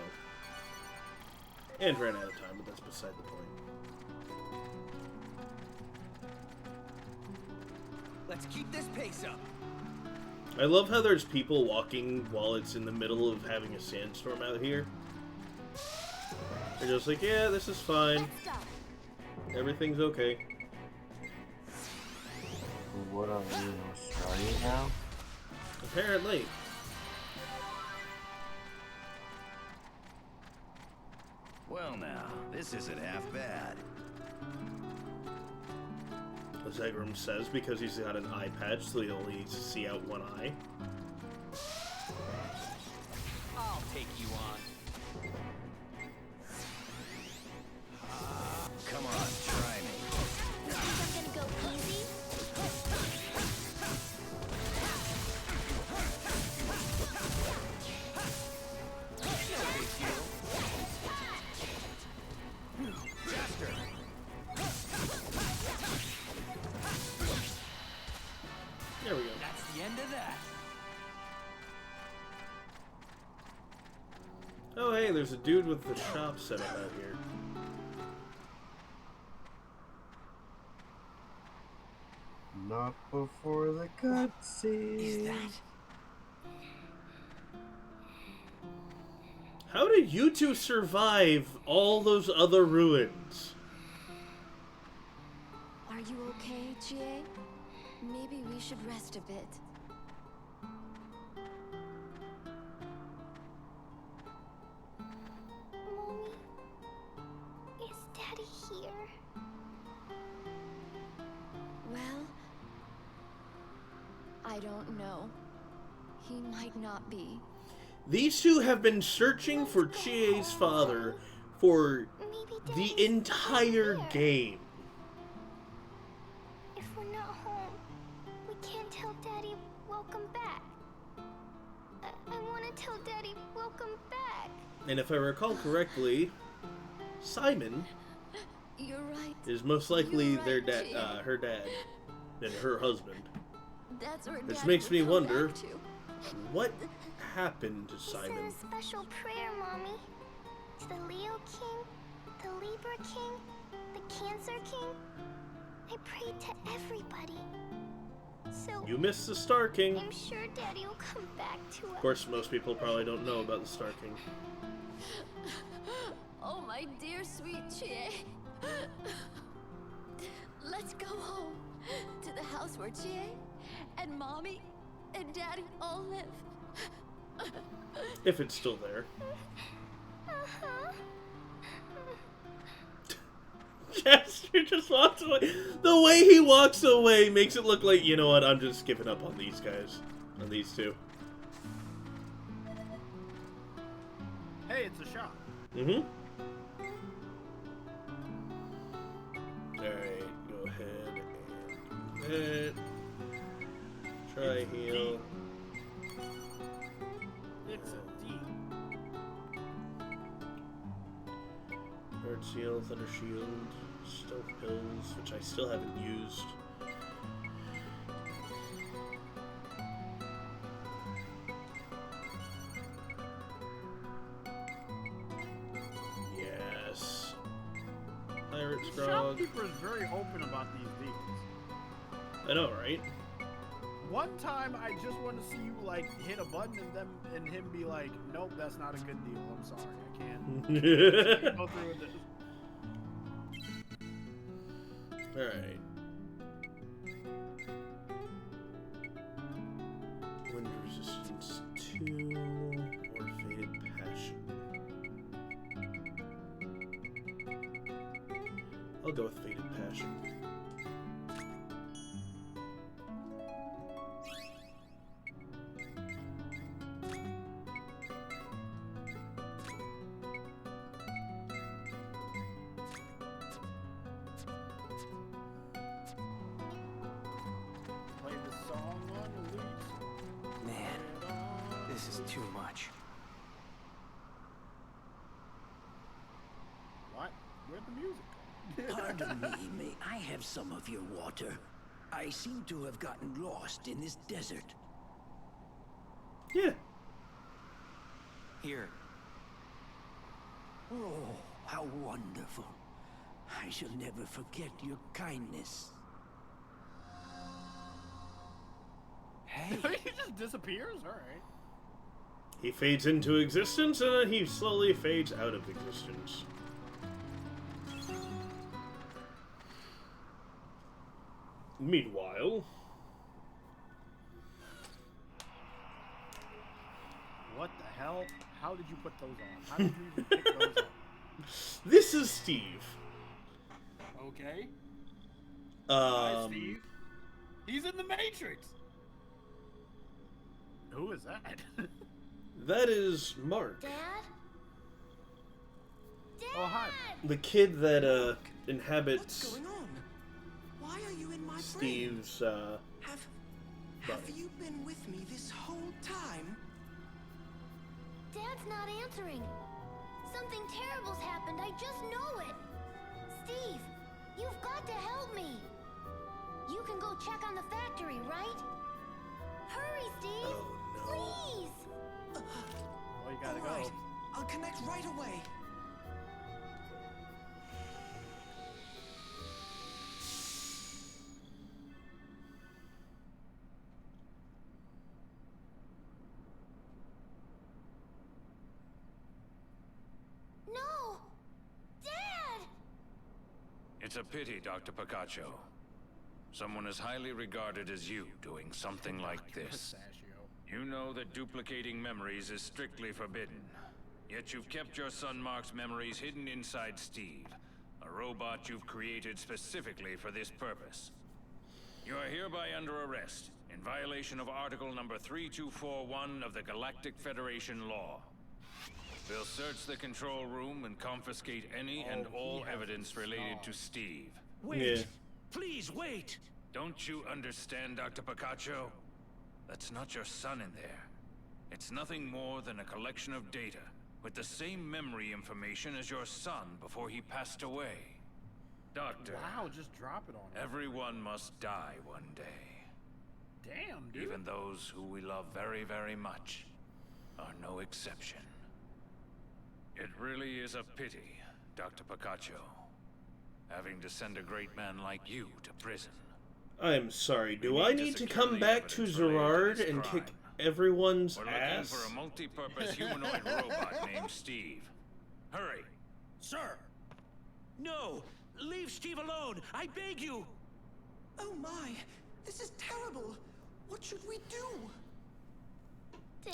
And ran out of time, but that's beside the point. Let's keep this pace up. I love how there's people walking while it's in the middle of having a sandstorm out here. They're just like, yeah, this is fine. Everything's okay. What are we in Australia now? Apparently. Well now, this isn't half bad. As Egram says, because he's got an eye patch, so he only needs to see out one eye. I'll take you on. Come on, try me. You think I'm gonna go easy? No big deal. Faster. There we go. That's the end of that. Oh hey, there's a dude with the shop set up out here. Not before the cutscene. Is that? How did you two survive all those other ruins? Are you okay, Chie? Maybe we should rest a bit. Mommy, is Daddy here? Well, I don't know. He might not be. These two have been searching for Chie's father for the entire game. If we're not home, we can't tell Daddy welcome back. I want to tell Daddy welcome back. And if I recall correctly, Simon You're right. is most likely You're their right, dad, Chie. her dad, and her husband. That's where Which Daddy makes will me come wonder, back to. what happened to He said Simon? a special prayer, Mommy. To the Leo King, the Libra King, the Cancer King. I prayed to everybody. So You missed the Star King. I'm sure Daddy will come back to us. Of course, most people probably don't know about the Star King. Oh, my dear sweet Chie. Let's go home to the house where Chie and Mommy and Daddy all live. If it's still there. Uh-huh. Chester just walks away. The way he walks away makes it look like, you know what, I'm just giving up on these guys. On these two. Hey, it's a shot. Mm-hmm. Alright, go ahead and do that. Try heal. It's a D. Bird Seal, Thunder Shield, Stealth Pills, which I still haven't used. Yes. Pirate's The Grog. shopkeeper is very open about these deals. I know, right? One time, I just want to see you like hit a button and him be like, "Nope, that's not a good deal. I'm sorry, I can't go through with this." Alright. Wind Resistance 2 or Faded Passion. I'll go with Faded Passion. Play the song on loop. Man, This is too much. What? Where'd the music go? Pardon me, may I have some of your water? I seem to have gotten lost in this desert. Yeah. Here. Oh, how wonderful. I shall never forget your kindness. Hey. He just disappears? Alright. He fades into existence, and then he slowly fades out of existence. Meanwhile... What the hell? How did you put those on? How did you even pick those up? This is Steve. Okay. Hi, Steve. He's in the Matrix! Who is that? That is Mark. Dad? Oh, hi. The kid that, inhabits... What's going on? Why are you in my Steve's, brain? Have you been with me this whole time? Dad's not answering. Something terrible's happened, I just know it. Steve, you've got to help me. You can go check on the factory, right? Hurry, Steve! Please! Well, you gotta All right. I'll connect right away. No! Dad! It's a pity, Dr. Picacho. Someone as highly regarded as you doing something like this. You know that duplicating memories is strictly forbidden. Yet you've kept your son Mark's memories hidden inside Steve, a robot you've created specifically for this purpose. You are hereby under arrest, in violation of Article number 3241 of the Galactic Federation Law. We'll search the control room and confiscate any and all evidence related to Steve. Wait! Yeah. Please, wait! Don't you understand, Dr. Picacho? That's not your son in there. It's nothing more than a collection of data with the same memory information as your son before he passed away. Doctor. Wow, just drop it on him. Everyone must die one day. Damn, dude. Even those who we love very, very much are no exception. It really is a pity, Dr. Picacho, having to send a great man like you to prison. I'm sorry, do I need to come back to Zerard and kick everyone's We're ass? looking for a multi-purpose humanoid robot named Steve. Hurry. Sir! No! Leave Steve alone! I beg you! Oh my! This is terrible! What should we do?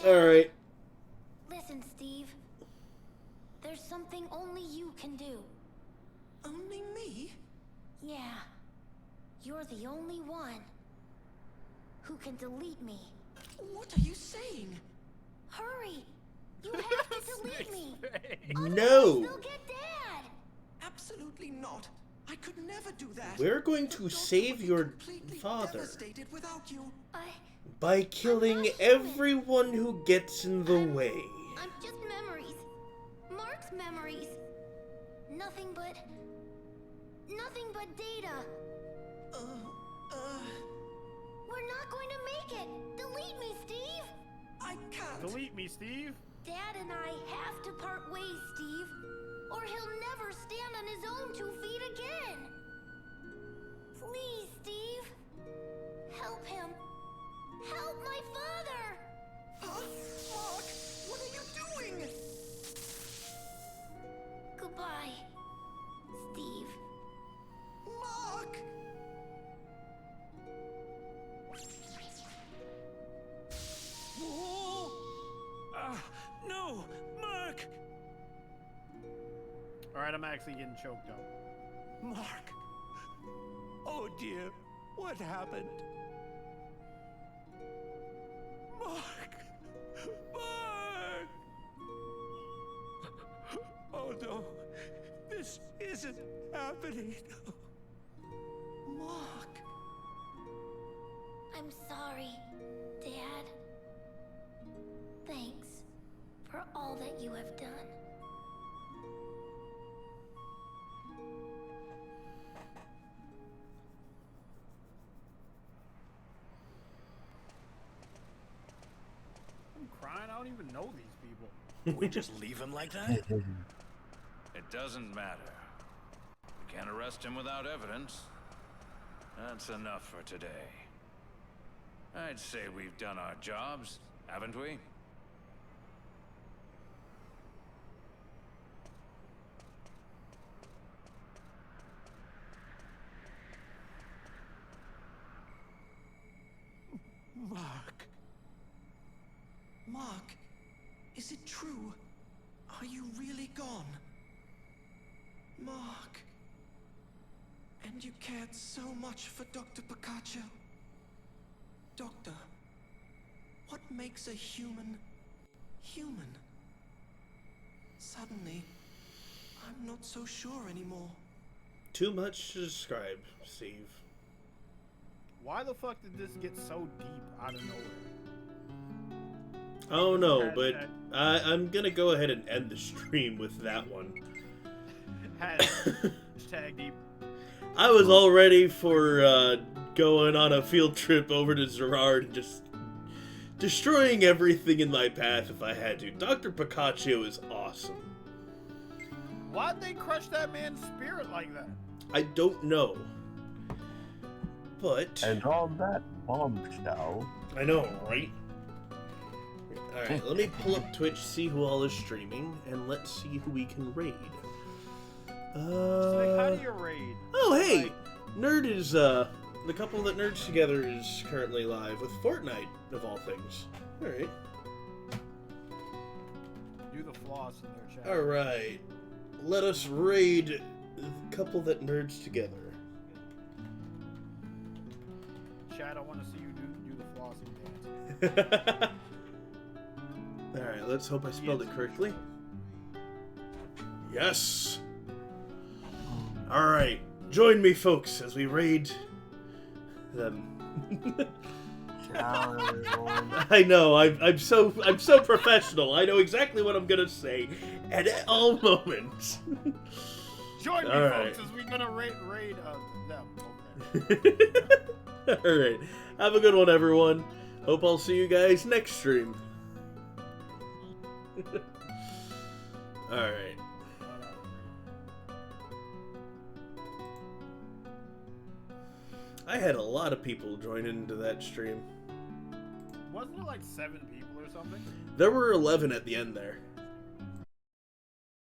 Alright. Listen, Steve. There's something only you can do. Only me? Yeah. You're the only one who can delete me. What are you saying? Hurry! You have to delete me! No! We'll get Dad! Absolutely not. I could never do that. We're going to save your father Devastated without you. by killing everyone who gets in the way. I'm just memories. Mark's memories. Nothing but data. We're not going to make it. Delete me, Steve. I can't. Delete me, Steve. Dad and I have to part ways, Steve. Or he'll never stand on his own 2 feet again. Please, Steve. Help him. Help my father. Huh? Mark, what are you doing? Goodbye, Steve. Mark! No! Mark! Alright, I'm actually getting choked up. Mark! Oh dear, what happened? Mark! Mark! Oh no, this isn't happening. Mark! I'm sorry, Dad. Thanks. for all that you have done. I'm crying. I don't even know these people. We just leave him like that? It doesn't matter. We can't arrest him without evidence. That's enough for today. I'd say we've done our jobs, haven't we? Mark. Mark, is it true? Are you really gone? Mark. And you cared so much for Dr. Picacho. Doctor, what makes a human human? Suddenly, I'm not so sure anymore. Too much to describe, Steve. Why the fuck did this get so deep out of nowhere? Oh no, but I'm gonna go ahead and end the stream with that one. Hashtag deep. I was all ready for going on a field trip over to Zerard and just destroying everything in my path if I had to. Dr. Picacho is awesome. Why'd they crush that man's spirit like that? I don't know. But... And on that bombshell... I know, right? Alright, let me pull up Twitch, see who all is streaming, and let's see who we can raid. How do you raid? Oh, hey! Nerd is, the couple that nerds together is currently live with Fortnite, of all things. Alright. Do the floss in their chat. Alright. Let us raid the couple that nerds together. Chad, I want to see you do the flossing dance. Alright, let's hope I spelled it correctly. Yes! Alright, join me, folks, as we raid them. I know, I'm so professional. I know exactly what I'm gonna say at all moments. Join me, right. folks, as we're gonna raid them. Okay. Alright, have a good one, everyone. Hope I'll see you guys next stream. Alright. I had a lot of people join into that stream. Wasn't it like 7 people or something? There were 11 at the end there.